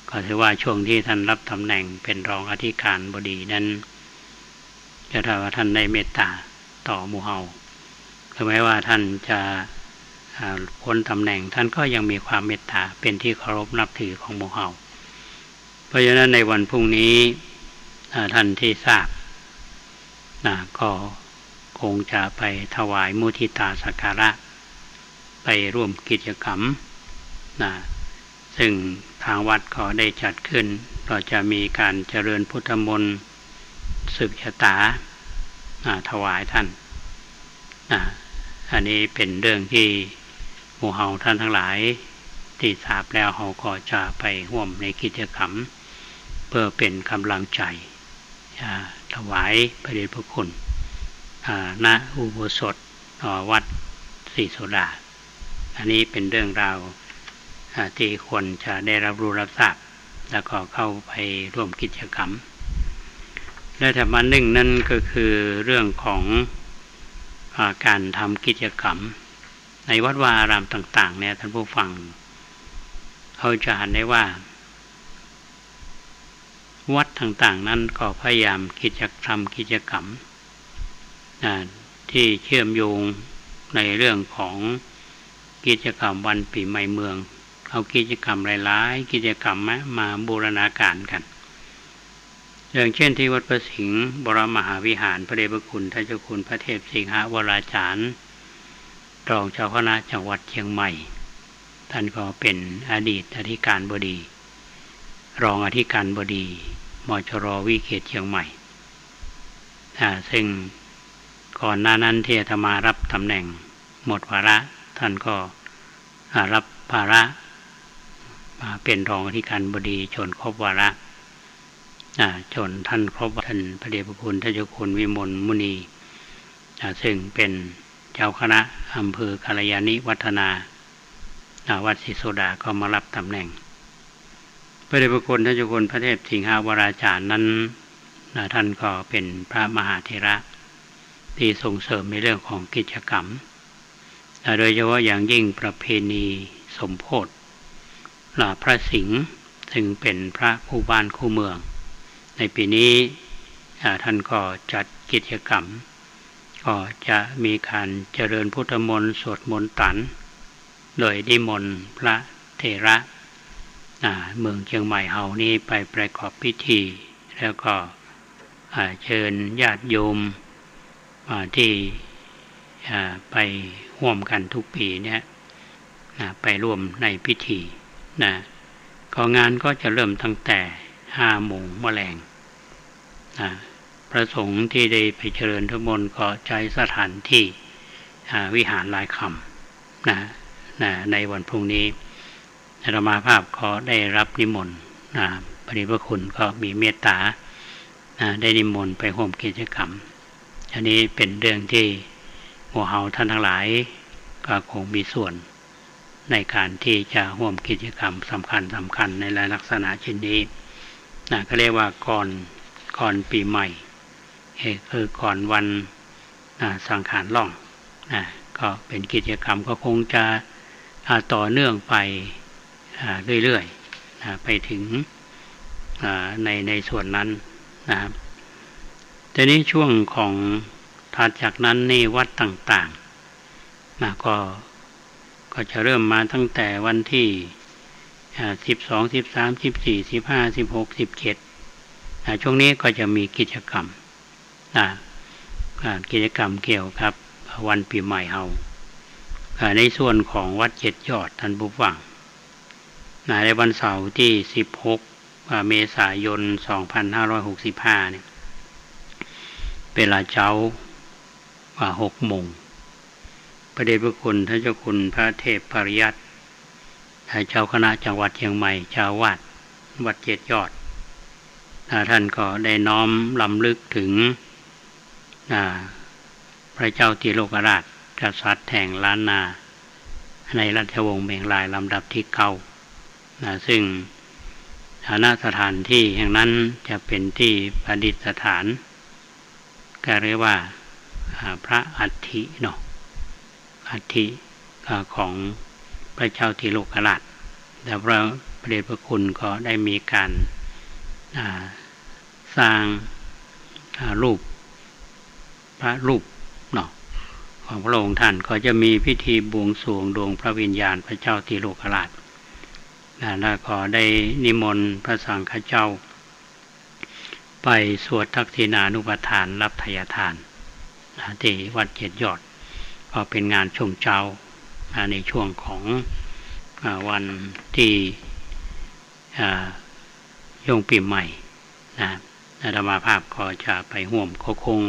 ก็ถือว่าช่วงที่ท่านรับตำแหน่งเป็นรองอธิการบดีนั้นจะถือว่าท่านได้เมตตาต่อหมู่เฮาคือแม้ว่าท่านจะพ้นตำแหน่งท่านก็ยังมีความเมตตาเป็นที่เคารพนับถือของหมู่เฮาเพราะฉะนั้นในวันพรุ่งนี้ท่านที่ทราบ ก็คงจะไปถวายมุทิตาสักการะไปร่วมกิจกรรมซึ่งทางวัดก็ได้จัดขึ้นก็จะมีการเจริญพุทธมนต์สืบชะตาถวายท่านอันนี้เป็นเรื่องที่หมู่เฮาท่านทั้งหลายที่ทราบแล้วเขาก็จะไปร่วมในกิจกรรมเพื่อเป็นกำลังใจถวายพระเดชพระคุณณอุโบสถวัดศรีโสดาอันนี้เป็นเรื่องราวที่ควรจะได้รับรู้รับทราบแล้วก็เข้าไปร่วมกิจกรรมและธรรมะหนึ่งนั่นก็คือเรื่องของการทำกิจกรรมในวัดวาอารามต่างๆเนี่ยท่านผู้ฟังเขาจะเห็นได้ว่าวัดต่างๆนั้นก็พยายามทำกิจกรรมที่เชื่อมโยงในเรื่องของกิจกรรมวันปีใหม่เมืองเอากิจกรรมหลายๆกิจกรรมมาบูรณาการกันอย่างเช่นที่วัดประสิงห์บรมมหาวิหารพระเดชพระคุณท่านเจ้าคุณพระเทพสิงหวราจารย์รองเจ้าคณะจังหวัดเชียงใหม่ท่านก็เป็นอดีตอธิการบดีรองอธิการบดีมจร.วิเขตเชียงใหม่ซึ่งก่อนหน้านั้นที่อาตมารับตำแหน่งหมดวาระท่านก็รับภาระมาเป็นรองอธิการบดีจนครบวาระจนท่านครบท่านพระเดชพระคุณท่านเจ้าคุณวิมลมุนีซึ่งเป็นเจ้าคณะอำเภอกัลยาณิวัฒนาวัดศรีโสดาก็มารับตำแหน่งพระเดชพระคุณท่านเจ้าคุณพระเทพสิงหวราจารย์นั้นท่านก็เป็นพระมหาเถระที่ส่งเสริมในเรื่องของกิจกรรมโดยเฉพาะอย่างยิ่งประเพณีสมโภชพระสิงห์ซึ่งเป็นพระคู่บ้านคู่เมืองในปีนี้ท่านก็จัดกิจกรรมก็จะมีการเจริญพุทธมนต์สวดมนต์ตันโดยนิมนต์พระเถระเมืองเชียงใหม่เฮานี้ไปประกอบพิธีแล้วก็เชิญญาติโยมที่ไปร่วมกันทุกปีเนี่ยไปร่วมในพิธีก็งานก็จะเริ่มตั้งแต่5 โมงแมลงพระสงฆ์ที่ได้ไปเจริญธรรมนต์ก็ใช้สถานที่วิหารลายคำในวันพรุ่งนี้อาตมาภาพก็ได้รับนิมนต์พระเดชพระคุณก็มีเมตตาได้นิมนต์ไปร่วมกิจกรรมอันนี้เป็นเรื่องที่หมู่เฮาท่านทั้งหลายก็คงมีส่วนในการที่จะร่วมกิจกรรมสำคัญในลักษณะเช่นนี้ก็เรียกว่าก่อนปีใหม่คือก่อนวันสังขารล่องก็เป็นกิจกรรมก็คงจะต่อเนื่องไปเรื่อยๆไปถึงในส่วนนั้นนะครับแต่นี้ช่วงของถัดจากนั้นนี่วัดต่างๆก็จะเริ่มมาตั้งแต่วันที่12 13 14 15 16 17ช่วงนี้ก็จะมีกิจกรรมเกี่ยวกับวันปีใหม่เฮาในส่วนของวัด7 ยอดท่านผู้ฟังในวันเสาร์ที่16 เมษายน 2565เนี่ยเวลาเช้า6 โมงพระเดชพระคุณท่านเจ้าคุณพระเทพปริยัติเจ้าคณะจังหวัดเชียงใหม่เจ้าวาดวัด7 ยอดท่านก็ได้น้อมรำลึกถึงพระเจ้าติโลกราชกษัตริย์แห่งล้านนาในราชวงศ์เมียงรายลำดับที่9ซึ่งสถานที่แห่งนั้นจะเป็นที่ประดิษฐานก็เรียกว่าพระอัฐิอัฐิของพระเจ้าติโลกราชแต่พระเดชพระคุณก็ได้มีการสร้างรูปพระรูปของพระองค์ท่านก็จะมีพิธีบวงสรวงดวงพระวิญญาณพระเจ้าติโลกราชแล้วก็ได้นิมนต์พระสังฆเจ้า ไปสวดทักษิณานุปทานรับทายทานที่วัดเจ็ดยอดก็เป็นงานช่วงเช้าในช่วงของวันที่ย่งปีใหม่อาตมาภาพก็จะไปร่วมก็คง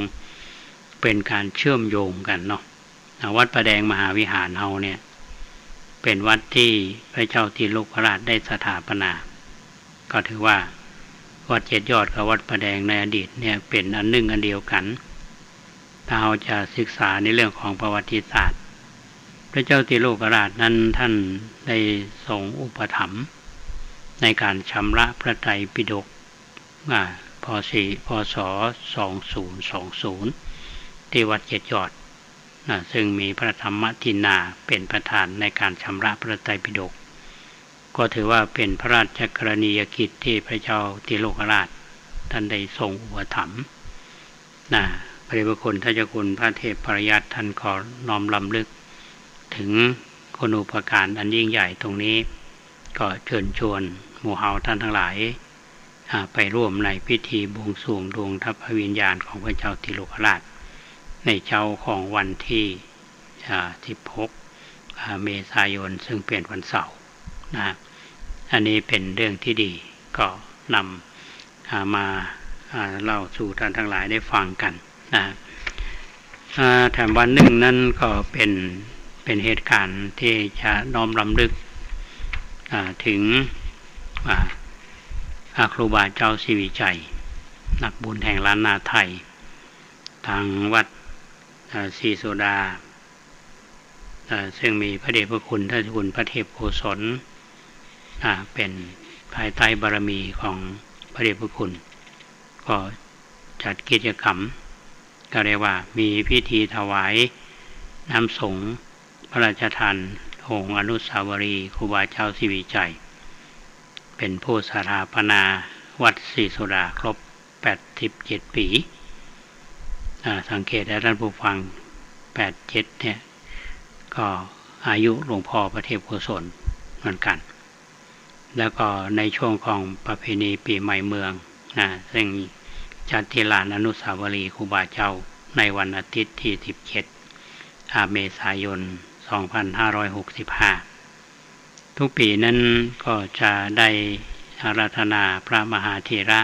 เป็นการเชื่อมโยงกันเนาะวัดประแดงมหาวิหารเฮาเนี่ยเป็นวัดที่พระเจ้าติโลกราชได้สถาปนาก็ถือว่าวัดเจ็ดยอดกับวัดประแดงในอดีตเนี่ยเป็นอันหนึ่งอันเดียวกันถ้าเราจะศึกษาในเรื่องของประวัติศาสตร์พระเจ้าติโลกราชนั้นท่านได้ทรงอุปถัมภ์ในการชำระพระไตรปิฎกพ.ศ. 2020ที่วัดเจ็ดยอดซึ่งมีพระธรรมทินาเป็นประธานในการชำระพระไตรปิฎกก็ถือว่าเป็นพระราชกรณียกิจที่พระเจ้าติโลกราชท่านได้ทรงอุปถัมภ์พระเดชพระคุณท่านเจ้าคุณพระเทพปริยัติท่านขอน้อมรำลึกถึงคุณูปการอันยิ่งใหญ่ตรงนี้ก็เชิญชวนหมู่เฮาท่านทั้งหลายไปร่วมในพิธีบวงสรวงดวงทัพวิญญาณของพระเจ้าติโลกราชในเช้าของวันที่16 เมษายนซึ่งเป็นวันเสาร์อันนี้เป็นเรื่องที่ดีก็นำมาเล่าสู่ท่านทั้งหลายได้ฟังกันแถมวันหนึ่งนั้นก็เป็นเหตุการณ์ที่จะน้อมรำลึกถึงครูบาเจ้าศรีวิชัยนักบุญแห่งล้านนาไทยทางวัดศรีโสดาซึ่งมีพระเดชพระคุณท่านเจ้าคุณพระเทพโกศลเป็นภายใต้บารมีของพระเดชพระคุณก็จัดกิจกรรมก็เรียกว่ามีพิธีถวายน้ำสงฆ์พระราชทานองค์อนุสาวรีย์ครูบาเจ้าศรีวิชัยเป็นผู้สถาปนาวัดศรีโสดาครบ87 ปีสังเกตได้ท่านผู้ฟัง87เนี่ยก็อายุหลวงพ่อพระเทพโกศลเหมือนกันแล้วก็ในช่วงของประเพณีปีใหม่เมืองซึ่งจัดที่ลานอนุสาวรีย์ครูบาเจ้าในวันอาทิตย์ที่17 เมษายน 2565ทุกปีนั้นก็จะได้อาราธนาพระมหาเถระ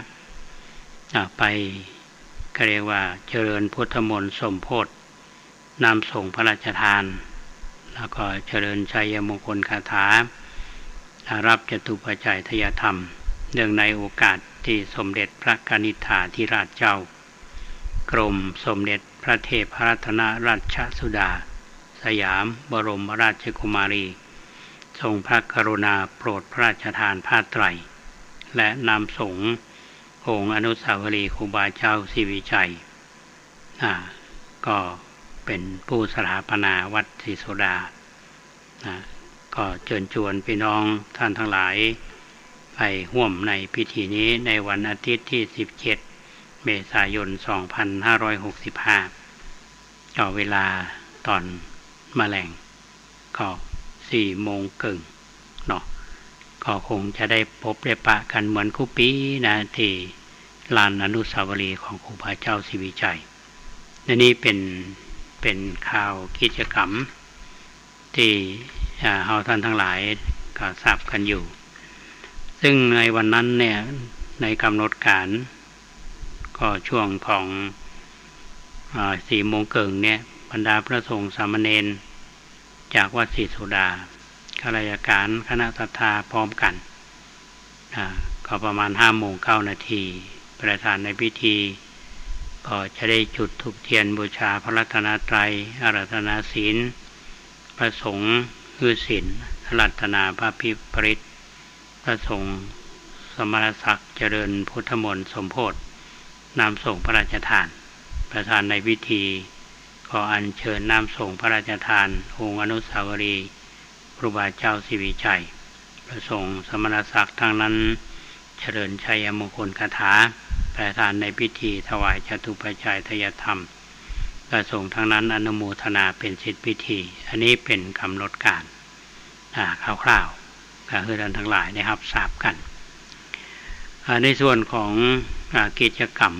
ไปก็เรียกว่าเจริญพุทธมนต์สมโภชนำส่งพระราชทานแล้วก็เจริญชัยมงคลคาถารับจตุปัจจัยทายธรรมเนื่องในโอกาสที่สมเด็จพระกนิษฐาธิราชเจ้ากรมสมเด็จพระเทพรัตนราชสุดาสยามบรมราชกุมารีทรงพระกรุณาโปรดพระราชทานผ้าไตรและนำสงฆ์องค์อนุสาวรีย์ครูบาเจ้าศรีวิชัยก็เป็นผู้สถาปนาวัดศรีโสดาก็เชิญชวนพี่น้องท่านทั้งหลายไปร่วมในพิธีนี้ในวันอาทิตย์ที่17 เมษายน 2565ก็เวลาตอนมะแรงก็4 โมงครึ่งเนาะก็คงจะได้พบได้ปะกันเหมือนคู่ปีที่ลานอนุสาวรีย์ของครูบาเจ้าศรีวิชัยนี่เป็นข่าวกิจกรรมที่เราท่านทั้งหลายก็ทราบกันอยู่ซึ่งในวันนั้นเนี่ยในกำหนดการก็ช่วงของ4 โมงครึ่งเนี่ยบรรดาพระสงฆ์สามเณรจากวัดศรีโสดาข้าราชการคณะศรัทธาพร้อมกันก็ประมาณ5:09 นาทีประธานในพิธีก็จะได้จุดธูปเทียนบูชาพระรัตนตรัยอาราธนาศีลพระสงฆ์คือศีลอาราธนาพระภิปริตพระสงฆ์สมณศักดิ์เจริญพุทธมนต์สมโภชนำส่งพระราชทานประธานในพิธีก็อัญเชิญนำส่งพระราชทานองค์อนุสาวรีย์ครูบาเจ้าศรีวิชัยพระสงฆ์สมณศักดิ์ทั้งนั้นเจริญชัยมงคลคาถาประธานในพิธีถวายจตุปัจจัยทายธรรมพระสงฆ์ทั้งนั้นอนุโมทนาเป็นศิษย์พิธีอันนี้เป็นกำหนดการคร่าวๆก็คือท่านทั้งหลายได้รับทราบกันในส่วนของ กิจกรรม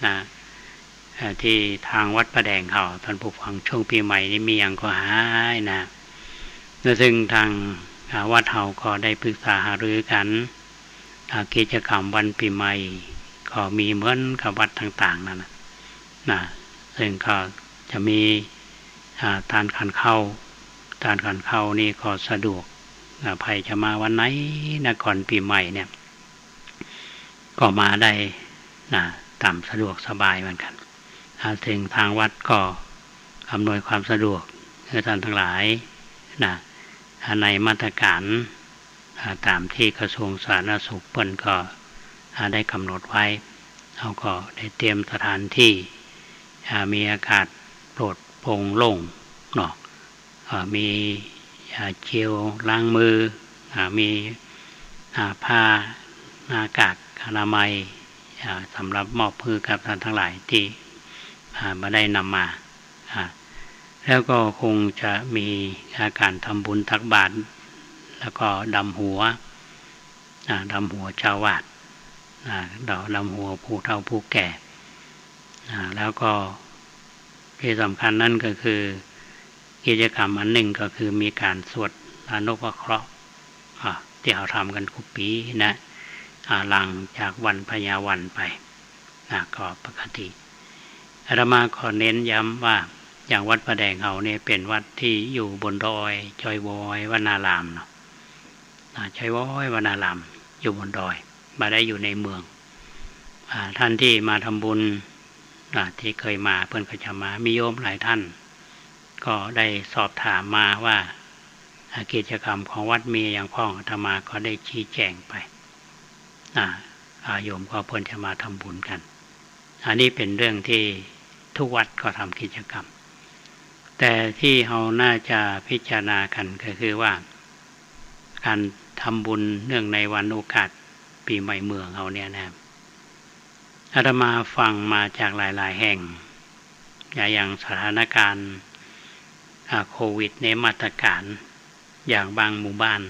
นะที่ทางวัดประแดงเขาท่านผู้ฟังช่วงปีใหม่นี้มีอย่างก็หายนะซึ่งทางวัดเขาก็ได้ปรึกษาหารือกันกิจกรรมวันปีใหม่ก็มีเหมือนกับวัดต่างๆนั่นนะซึ่งก็จะมีทานขันเข้านี่ก็สะดวกใครจะมาวันไหนนะก่อนปีใหม่เนี่ยก็มาได้นะตามสะดวกสบายเหมือนกันถึงทางวัดก็อำนวยความสะดวกให้ท่านทั้งหลายนะในมาตรการตามที่กระทรวงสาธารณสุขเปิ้นก็ได้กำหนดไว้เขาก็ได้เตรียมสถานที่มีอากาศโปร่งโปร่งโล่งเนาะมีเจลล้างมือมีผ้าหน้ากากอนามัยสำหรับมอบมือกับท่านทั้งหลายที่มาได้นำมาแล้วก็คงจะมีการทำบุญตักบาตรแล้วก็ดำหัวเจ้าวาดดำหัวผู้เฒ่าผู้แก่แล้วก็ที่สำคัญนั่นก็คือกิจกรรมอันหนึ่งก็คือมีการสวดนพเคราะห์ที่เราทำกันทุกปีนะหลังจากวันพญาวันไปก็ปกติอาตมาขอเน้นย้ำว่าอย่างวัดประแดงเขาเนี่ยเป็นวัดที่อยู่บนดอยจอยวอยวนารามเนาะจอยวอยวนารามอยู่บนดอยมาได้อยู่ในเมืองท่านที่มาทำบุญที่เคยมาเพื่อนก็จะมามีโยมหลายท่านก็ได้สอบถามมาว่ากิจกรรมของวัดมีอย่างพ้องอาตมาก็ได้ชี้แจงไปโยมก็เพื่อนจะมาทำบุญกันอันนี้เป็นเรื่องที่ทุกวัดก็ทำกิจกรรมแต่ที่เราน่าจะพิจารณากันก็คือว่าการทำบุญเนื่องในวันโอกาสปีใหม่เมืองเราเนี่ยนะอาตมาฟังมาจากหลายๆแห่งอย่างสถานการณ์โควิดในมาตรการอย่างบางหมู่บ้าน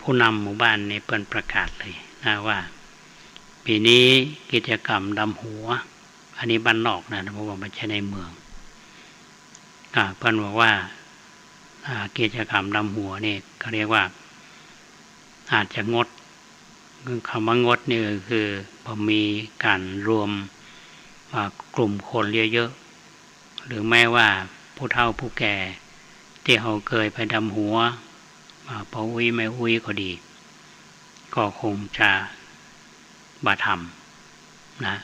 ผู้นำหมู่บ้านในเปิดประกาศเลยนะว่าปีนี้กิจกรรมดำหัวอันนี้บ้านนอกนะเพราะว่าไม่ใช่ในเมืองเพิ่นบอกว่ากิจกรรมดำหัวนี่เขาเรียกว่าอาจจะงดคำว่างดนี่คือพอมีการรวมกลุ่มคนเยอะๆหรือแม้ว่าผู้เฒ่าผู้แก่ที่เขาเคยไปดำหัวพออุ้ยไม่อุ้ยก็ดีก็คงจะบาทำนะ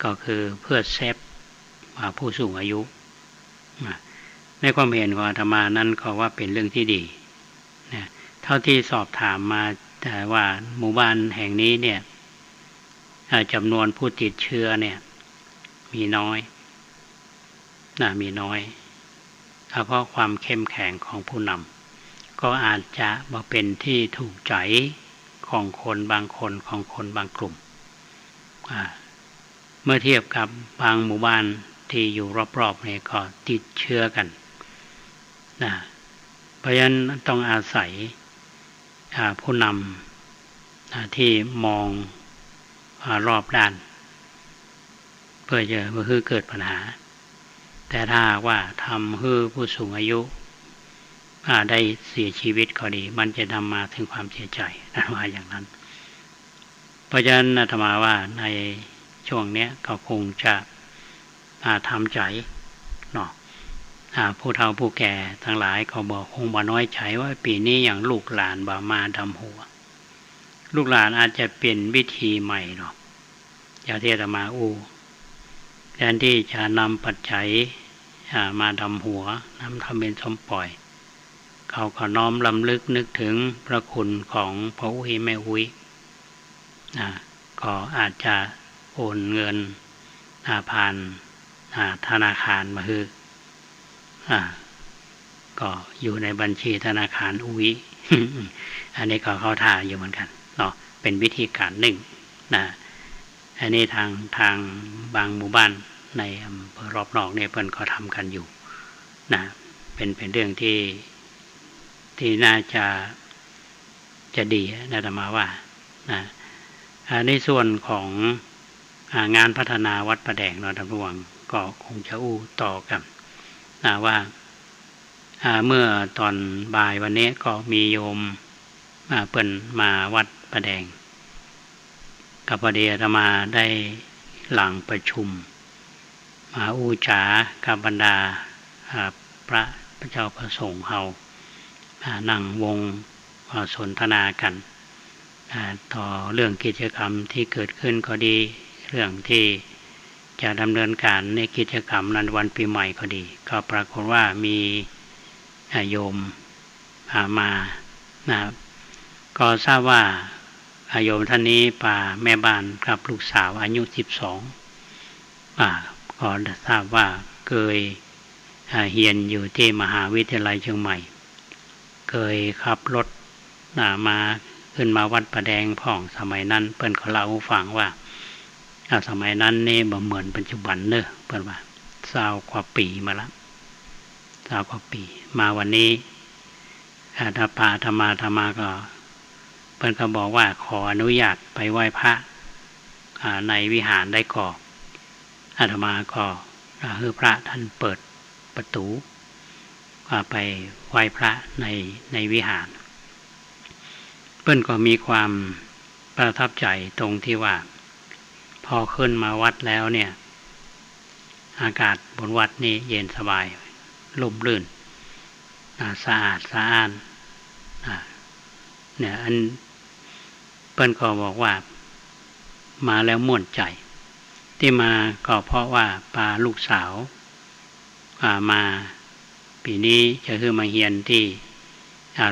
ก็คือเพื่อเซฟผู้สูงอายุในความเห็นของอาตมานั้นก็ว่าเป็นเรื่องที่ดีนะเท่าที่สอบถามมาแต่ว่าหมู่บ้านแห่งนี้เนี่ยจำนวนผู้ติดเชื้อเนี่ยมีน้อยมีน้อยเพราะความเข้มแข็งของผู้นำก็อาจจะมาเป็นที่ถูกใจของคนบางคนของคนบางกลุ่มเมื่อเทียบกับบางหมู่บ้านที่อยู่รอบๆเนี่ยก็ติดเชื้อกันเพราะฉะนั้นต้องอาศัยผู้นำที่มองรอบด้านเพื่อเกิดปัญหาแต่ถ้าว่าทำให้ผู้สูงอายุได้เสียชีวิตก็ดีมันจะนำมาถึงความเสียใจนะว่าอย่างนั้นเพราะฉะนั้นอาตมาว่าในช่วงนี้ก็คงจะทำใจเนาะผู้เฒ่าผู้แก่ทั้งหลายก็บอกคงบ่น้อยใจว่าปีนี้อย่างลูกหลานบ่มาดำหัวลูกหลานอาจจะเปลี่ยนวิธีใหม่เนาะอย่างที่อาตมาแทนที่จะนำปัจจัยมาดำหัวนำทำเป็นสมปล่อยเขาก็น้อมลำลึกนึกถึงพระคุณของพระอุ้ยแม่อุ้ยก็อาจจะโอนเงินผ่านธนาคารมาคือก็อยู่ในบัญชีธนาคารอุ้ย อันนี้ก็เข้าท่าอยู่เหมือนกันเนาะเป็นวิธีการหนึ่งอันนี้ทางบางหมู่บ้านในอำเภอรอบนอกเนี่ยเพิ่นก็ทำกันอยู่เป็นเรื่องที่น่าจะดีนะธรรมาว่า ในส่วนของงานพัฒนาวัดประแดงเนาะท่านผู้ฟังก็คงจะอู้ต่อกันว่าเมื่อตอนบ่ายวันนี้ก็มีโยมเปิ้นมาวัดประแดงกับพอดีอาตมาได้หลังประชุมมาอู้จ๋ากับบรรดาพระเจ้าประสงค์เฮานั่งวงสนทนากันต่อเรื่องกิจกรรมที่เกิดขึ้นก็ดีเรื่องที่จะดำเนินการในกิจกรรมนั้นวันปีใหม่ก็ดีก็ปรากฏว่ามีโยมมาก็ทราบว่าโยมท่านนี้ป่าแม่บ้านกับลูกสาวอายุ12ก็ทราบว่าเคยเรียนอยู่ที่มหาวิทยาลัยเชียงใหม่เคยขับรถมาขึ้นมาวัดประแดงพ่องสมัยนั้นเปิ้นก็เล่าให้ฟังว่าสมัยนั้นนี่บ่เหมือนปัจจุบันเนอะเปิ้นว่า20 กว่าปีมาแล้ว20 กว่าปีมาวันนี้ถ้าป่าธรรมาก็เปิ้นก็บอกว่าขออนุญาตไปไหว้พระในวิหารได้ก่อนอาตมาก็ให้พระท่านเปิดประตูไปไหว้พระในวิหารเปิ้นก็มีความประทับใจตรงที่ว่าพอขึ้นมาวัดแล้วเนี่ยอากาศบนวัดนี่เย็นสบายร่มรื่นสะอาดสะอ้านเนี่ยอันเปิ้นก็บอกว่ามาแล้วม่วนใจที่มาก็เพราะว่าปาลูกสาวมาปีนี้จะคือมาเรียนที่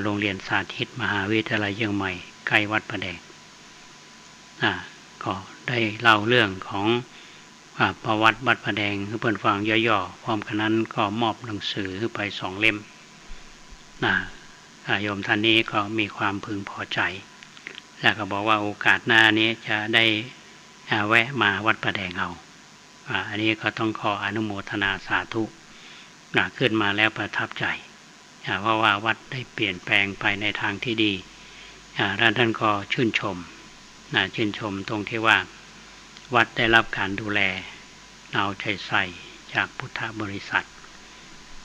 โรงเรียนสาธิตมหาวิทยาลัยเชียงใหม่ใกล้วัดประแดงก็ได้เล่าเรื่องของประวัติวัดประแดงให้เพื่อนฟังย่อๆพร้อมกันนั้นก็มอบหนังสือไป2 เล่มโยมท่านนี้ก็มีความพึงพอใจแล้วก็บอกว่าโอกาสหน้านี้จะได้แวะมาวัดประแดงเอาอันนี้ก็ต้องขออนุโมทนาสาธุขึ้นมาแล้วประทับใจเพราะว่าวัดได้เปลี่ยนแปลงไปในทางที่ดีท่านก็ชื่นชมตรงที่ว่าวัดได้รับการดูแลเอาใจใส่จากพุทธบริษัท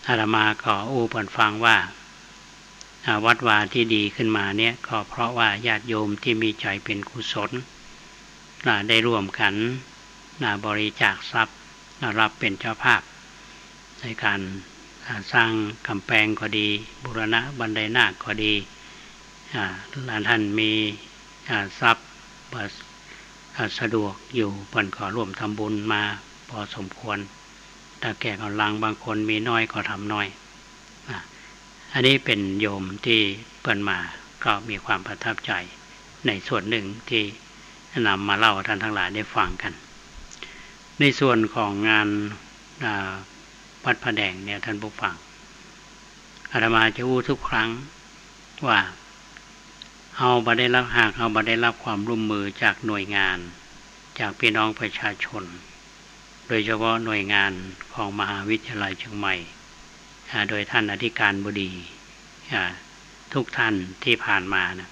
อาตมาก็อู้เพิ่นฟังว่าวัดวาที่ดีขึ้นมาเนี่ยก็เพราะว่าญาติโยมที่มีใจเป็นกุศลได้ร่วมกันบริจาคทรัพย์รับเป็นเจ้าภาพในการสร้างกำแพงก็ดีบูรณะบันไดนาคก็ดีท่านมีทรัพย์สะดวกอยู่เพิ่นก็ร่วมทำบุญมาพอสมควรถ้าแก่กำลังบางคนมีน้อยก็ทำน้อยอันนี้เป็นโยมที่เปิ้นมาก็มีความประทับใจในส่วนหนึ่งที่นำมาเล่าท่านทั้งหลายได้ฟังกันในส่วนของงานวัดพระแดงเนี่ยท่านผู้ฟังอาตมาจะอู้ทุกครั้งว่าเอาบ่ได้รับความร่วมมือจากหน่วยงานจากพี่น้องประชาชนโดยเฉพาะหน่วยงานของมหาวิทยาลัยเชียงใหม่โดยท่านอธิการบดีทุกท่านที่ผ่านมานะ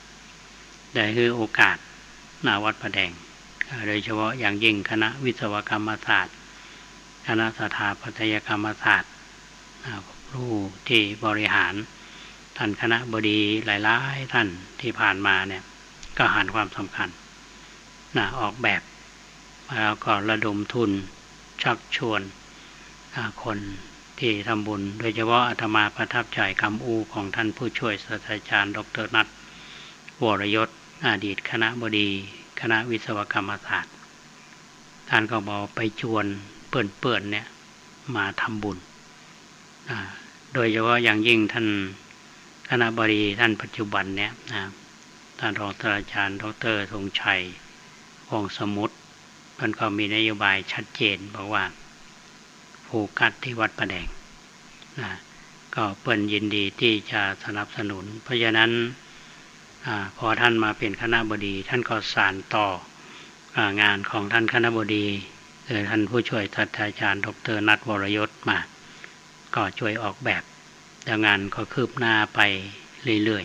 ได้ให้โอกาสวัดพระแดงโดยเฉพาะอย่างยิ่งคณะวิศวกรรมศาสตร์คณะสถาปัตยกรรมศาสตร์ผู้ที่บริหารท่านคณะบดีหลายๆท่านที่ผ่านมาเนี่ยก็หันความสำคัญออกแบบแล้วก็ระดมทุนชักชวนคนที่ทำบุญโดยเฉพาะอาตมาประทับใจคำอู้ของท่านผู้ช่วยศาสตราจารย์ดร.นัทวรยศอดีตคณะบดีคณะวิศวกรรมศาสตร์ท่านก็บอกไปชวนเปื่อนๆเนี่ยมาทำบุญโดยเฉพาะอย่างยิ่งท่านคณะบดีท่านปัจจุบันเนี่ยท่านรองศาสตราจารย์ดร.ธงชัยวงศ์สมุทรท่านก็มีนโยบายชัดเจนบอกว่าโฟกัสที่วัดประแดงก็เปิ้นยินดีที่จะสนับสนุนเพราะฉะนั้นพอท่านมาเป็นคณบดีท่านก็สานต่องานของท่านคณบดีท่านผู้ช่วยศาสตราจารย์ดร.นัทวรยศมาก็ช่วยออกแบบแล้วงานก็คืบหน้าไปเรื่อย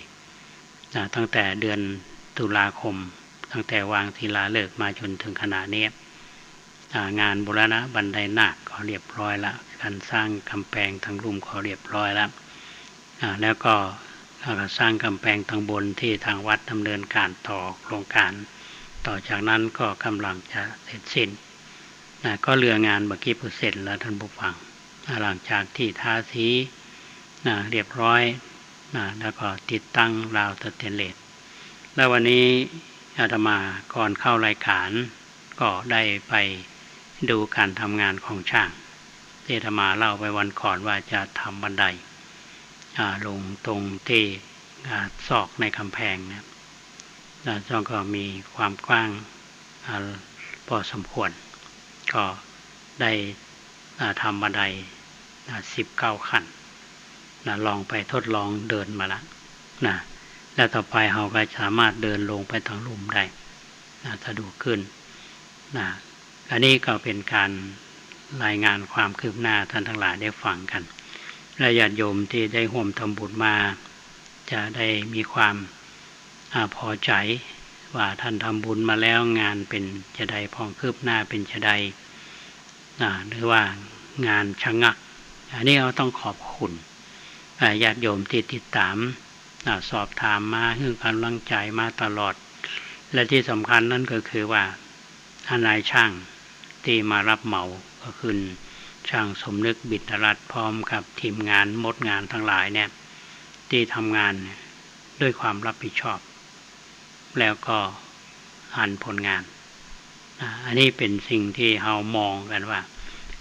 ๆตั้งแต่เดือนตุลาคม ตั้งแต่วางศิลาฤกษ์มาจนถึงขณะนี้งานบูรณะบันไดนาคก็เรียบร้อยแล้วการสร้างกำแพงทางลุ่มก็เรียบร้อยแล้วแล้วก็สร้างกำแพงทางบนที่ทางวัดดำเนินการต่อโครงการต่อจากนั้นก็กำลังจะเสร็จสิ้นก็เหลืองานบางกี่เปอร์เซ็นต์แล้วท่านผู้ฟังหลังจากที่ทาสีเรียบร้อยแล้วก็ติดตั้งราวสแตนเลสแล้ววันนี้อาตมาก่อนเข้ารายการก็ได้ไปดูการทำงานของช่างที่อาตมาเล่าไปวันก่อนว่าจะทำบันไดลงตรงที่ซอกในกำแพงนะช่องก็มีความกว้างพอสมควรก็ได้ทำบันได19 ขั้นลองไปทดลองเดินมาแล้วแล้วต่อไปเราก็สามารถเดินลงไปทางลุ่มได้สะดวกขึ้นอันนี้ก็เป็นการรายงานความคืบหน้าท่านทั้งหลายได้ฟังกันและญาติโยมที่ได้ร่วมทำบุญมาจะได้มีความพอใจว่าท่านทำบุญมาแล้วงานเป็นจะได้พองคืบหน้าเป็นจะได้หรือว่างานชะงักอันนี้เราต้องขอบคุณญาติโยมที่ติดตามสอบถามมาให้กำลังใจมาตลอดและที่สำคัญนั่นก็คือว่านายช่างที่มารับเหมาก็คือช่างสมนึกบิณรัตน์พร้อมกับทีมงานมดงานทั้งหลายเนี่ยที่ทำงานด้วยความรับผิดชอบแล้วก็อ่านผลงานอันนี้เป็นสิ่งที่เรามองกันว่า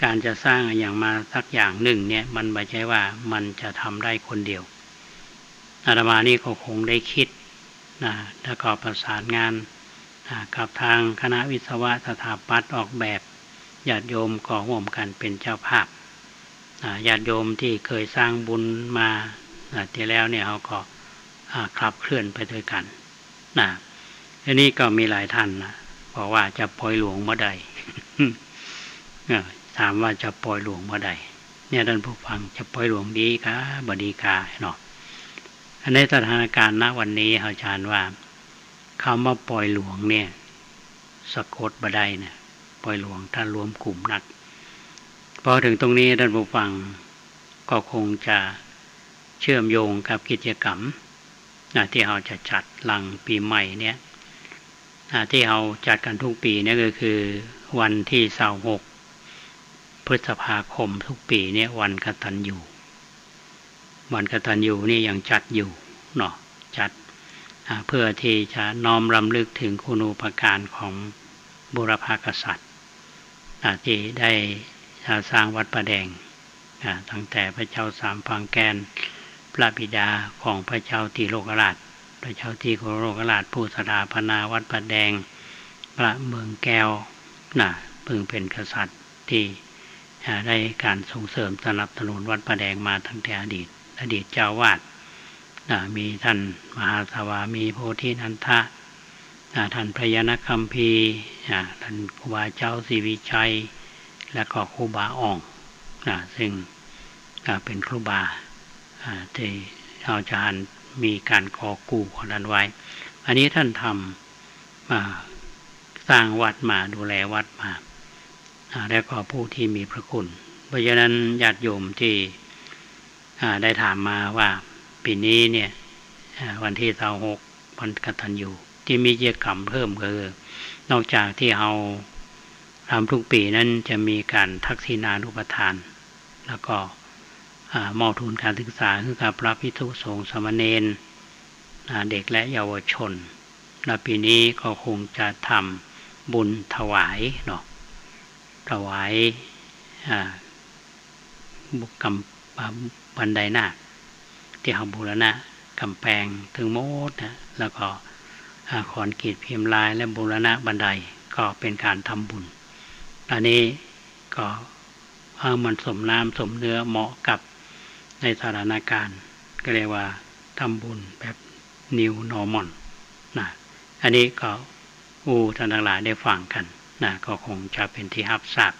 การจะสร้างอย่างมาสักอย่างหนึ่งเนี่ยมันไม่ใช่ว่ามันจะทำได้คนเดียวอาตมานี่ก็คงได้คิดแล้วก็ประสานงานกับทางคณะวิศวะสถาปัตย์ออกแบบญาติโยมก็ร่วมกันเป็นเจ้าภาพญาติโยมที่เคยสร้างบุญมาที่แล้วเนี่ยเขาก็ขับเคลื่อนไปด้วยกันทีนี้ก็มีหลายท่านบอกว่าจะปล่อยหลวงเมื่อใด ถามว่าจะปล่อยหลวงเมื่อใดเนี่ยท่านผู้ฟังจะปล่อยหลวงดีกะบดีกาเนาะในสถานการณ์ณวันนี้อาจารย์ว่าคำว่าปล่อยหลวงเนี่ยสะกดบ่ได้นะปล่อยหลวงถ้ารวมกลุ่มนักพอถึงตรงนี้ท่านผู้ฟังก็คงจะเชื่อมโยงกับกิจกรรมที่เราจะจัดหลังปีใหม่เนี่ยที่เราจัดกันทุกปีเนี่ยก็คือวันที่26 พฤษภาคมทุกปีเนี่ยวันกตัญญูวันกตัญญูนี่ยังจัดอยู่เนาะจัดเพื่อที่จะน้อมรำลึกถึงคุณูปการของบุรพกษัตริย์ที่ได้สร้างวัดประแดงตั้งแต่พระเจ้าสามพังแกนพระบิดาของพระเจ้าติโลกราชพระเจ้าติโลกราชผู้สถาปนาวัดประแดงพระเมืองแก้วพึงเป็นกษัตริย์ที่ได้การส่งเสริมสนับสนุนวัดประแดงมาตั้งแต่อดีตเจ้าวาดมีท่านมหาสวามีโพธินันทะท่านพระยนคัมภีร์ท่านครูบาเจ้าศรีวิชัยและก็ครูบาอ่องซึ่งเป็นครูบาที่เราจะมีการก่อกู้ของท่านไว้อันนี้ท่านทำสร้างวัดมาดูแลวัดมาแล้วก็ผู้ที่มีพระคุณเพราะฉะนั้นญาติโยมที่ได้ถามมาว่าปีนี้เนี่ยวันที่26วันกตัญญูที่มีกิจกรรมเพิ่มคือนอกจากที่เราทำทุกปีนั้นจะมีการทักษิณานุปทานแล้วก็มอบทุนการศึกษาให้กับพระภิกษุสงฆ์สามเณรเด็กและเยาวชนและปีนี้ก็คงจะทำบุญถวายเนาะถวายบันไดนาคที่เราบูรณะกำแพงถึงโมดแล้วก็ขอนกรีดพิมพ์ลายและบูรณะบันไดก็เป็นการทำบุญอันนี้ก็มันสมน้ำสมเนื้อเหมาะกับในสถานการณ์ก็เรียกว่าทำบุญแบบ New Normal อันนี้ก็ท่านทั้งหลายได้ฟังกันก็คงจะเป็นที่รับทราบ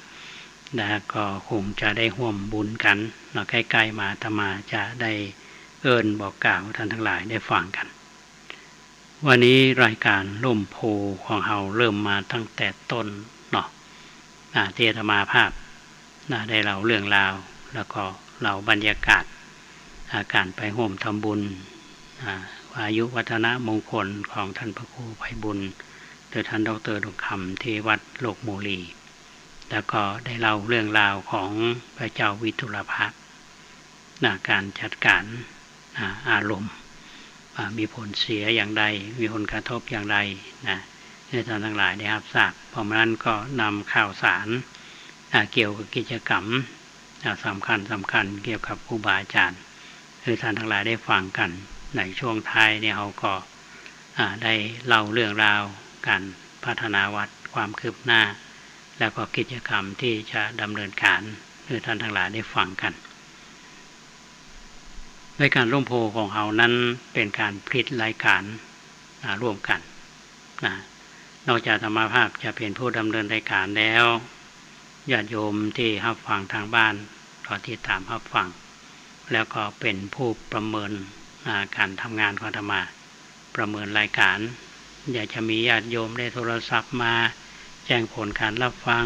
ก็คงจะได้ร่วมบุญกันใกล้ๆมาอาตมาจะได้เอิ้นบอกกล่าวท่านทั้งหลายได้ฟังกัน วันนี้รายการร่มโพของเราเริ่มมาตั้งแต่ต้นเนาะที่อาตมาภาพได้เล่าเรื่องราวแล้วก็เล่าบรรยากาศการไปร่วมทำบุญอายุวัฒนมงคลของท่านพระครูไพบุญโดยท่านดร.ดวงคำที่วัดโลกโมลีแล้วก็ได้เล่าเรื่องราวของพระเจ้าวิทุรภะการจัดการอารมณ์มีผลเสียอย่างใดมีผลกระทบอย่างไรให้ท่านทั้งหลายได้รับทราบเพราะฉะนั้นก็นำข่าวสารเกี่ยวกับกิจกรรมสำคัญเกี่ยวกับครูบาอาจารย์ให้ท่านทั้งหลายได้ฟังกันในช่วงท้ายเนี่ยเราก็ได้เล่าเรื่องราวการพัฒนาวัดความคืบหน้าแล้วก็กิจกรรมที่จะดำเนินการให้ท่านทั้งหลายได้ฟังกันรายการร่มโพของเรานั้นเป็นการผลิตรายการร่วมกันนอกจากธรรมภาพจะเป็นผู้ดำเนินรายการแล้วญาติโยมที่รับฟังทางบ้านก็ติดตามรับฟังแล้วก็เป็นผู้ประเมินการทำงานของธรรมาประเมินรายการอยากจะมีญาติโยมได้โทรศัพท์มาแจ้งผลการรับฟัง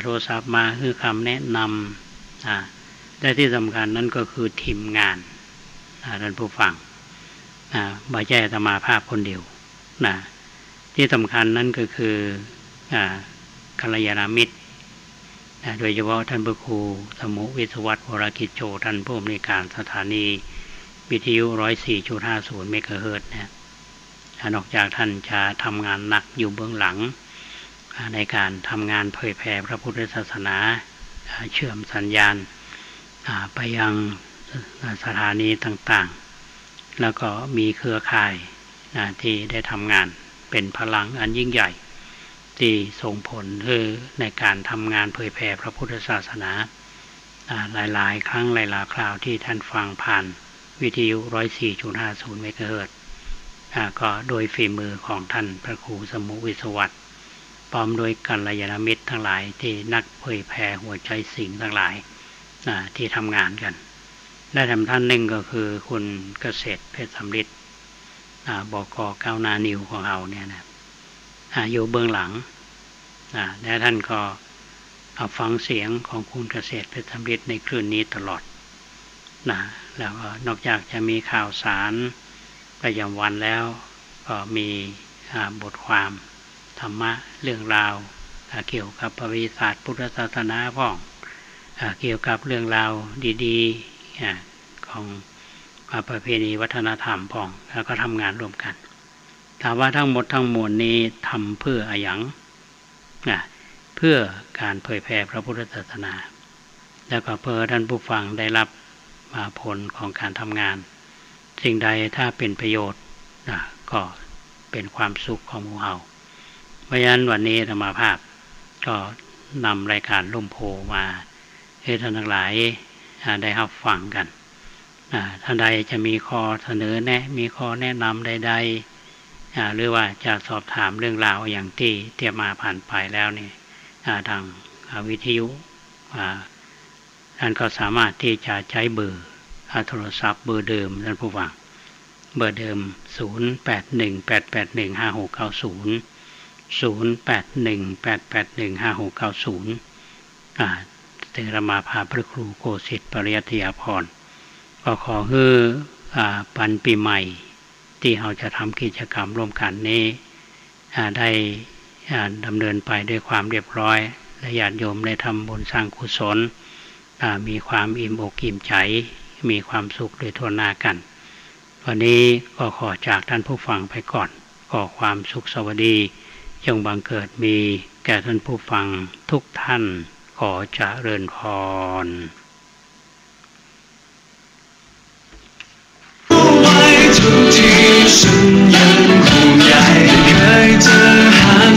โทรศัพท์มาคือคำแนะนำและที่สำคัญนั้นก็คือทีมงานท่านผู้ฟังไม่ใช่อาตมาภาพคนเดียวที่สำคัญนั้นก็คือกัลยาณมิตรโดยเฉพาะท่านพระครูสมุวิศวัตรวรกิจโจท่านผู้อำนวยการสถานีวิทยุ 104.50 เมกะเฮิรตซ์นอกจากท่านจะทำงานหนักอยู่เบื้องหลังในการทำงานเผยแผ่พระพุทธศาสนาเชื่อมสัญญาณไปยังสถานีต่างๆแล้วก็มีเครือข่ายที่ได้ทำงานเป็นพลังอันยิ่งใหญ่ที่ส่งผลในการทำงานเผยแผ่พระพุทธศาสนาหลายๆครั้งหลายๆคราวที่ท่านฟังผ่านวิทยุ 104.50 เมกะเฮิรตซ์ก็โดยฝีมือของท่านพระครูสมุวิศวัตรพร้อมโดยกัลยาณมิตรทั้งหลายที่นักเผยแผ่หัวใจสิงห์ทั้งหลายที่ทำงานกันและท่านหนึ่งก็คือคุณเกษตรเพชรสำริดบก.ก้าวหน้านิวของเราเนี่ยนะอยู่เบื้องหลังและท่านก็ฟังเสียงของคุณเกษตรเพชรสำริดในคลื่นนี้ตลอดแล้วก็นอกจากจะมีข่าวสารประจำวันแล้วก็มีบทความธรรมะเรื่องราวเกี่ยวกับประวัติศาสตร์พุทธศาสนาพ้องเกี่ยวกับเรื่องราวดีๆของประเพณีวัฒนธรรมพ้องแล้วก็ทำงานร่วมกันถามว่าทั้งหมดทั้งมวลนี้ทำเพื่ออะไรอย่างเพื่อการเผยแผ่พระพุทธศาสนาแล้วก็เพื่อท่านผู้ฟังได้รับผลของการทำงานสิ่งใดถ้าเป็นประโยชน์ก็เป็นความสุขของหมู่เฮาเพราะฉะนั้นวันนี้ธรรมภาพก็นำรายการร่มโพมาให้ท่านทั้งหลายได้รับฟังกันท่านใดจะมีข้อเสนอแนะมีข้อแนะนำใดๆหรือว่าจะสอบถามเรื่องราวอย่างที่เตรียมมาผ่านไปแล้วนี่ทางวิทยุท่านก็สามารถที่จะใช้เบอร์โทรศัพท์เบอร์เดิมท่านผู้ฟังเบอร์เดิม 0818815690 0818815690เทระมาภาพระครูโกสิทธิ์ปริยัติยาภรณ์ก็ขอให้ปันปีใหม่ที่เราจะทำกิจกรรมร่วมกันนี้ได้ดำเนินไปด้วยความเรียบร้อยและญาติโยมได้ทำบุญสร้างกุศลมีความอิ่มอกอิ่มใจมีความสุขโดยทั่วหน้ากันวันนี้ก็ขอจากท่านผู้ฟังไปก่อนขอความสุขสวัสดีจงบังเกิดมีแก่ท่านผู้ฟังทุกท่านขอเจริญพรทุกที่ฉันยังห่วงใยเคยเจอหัน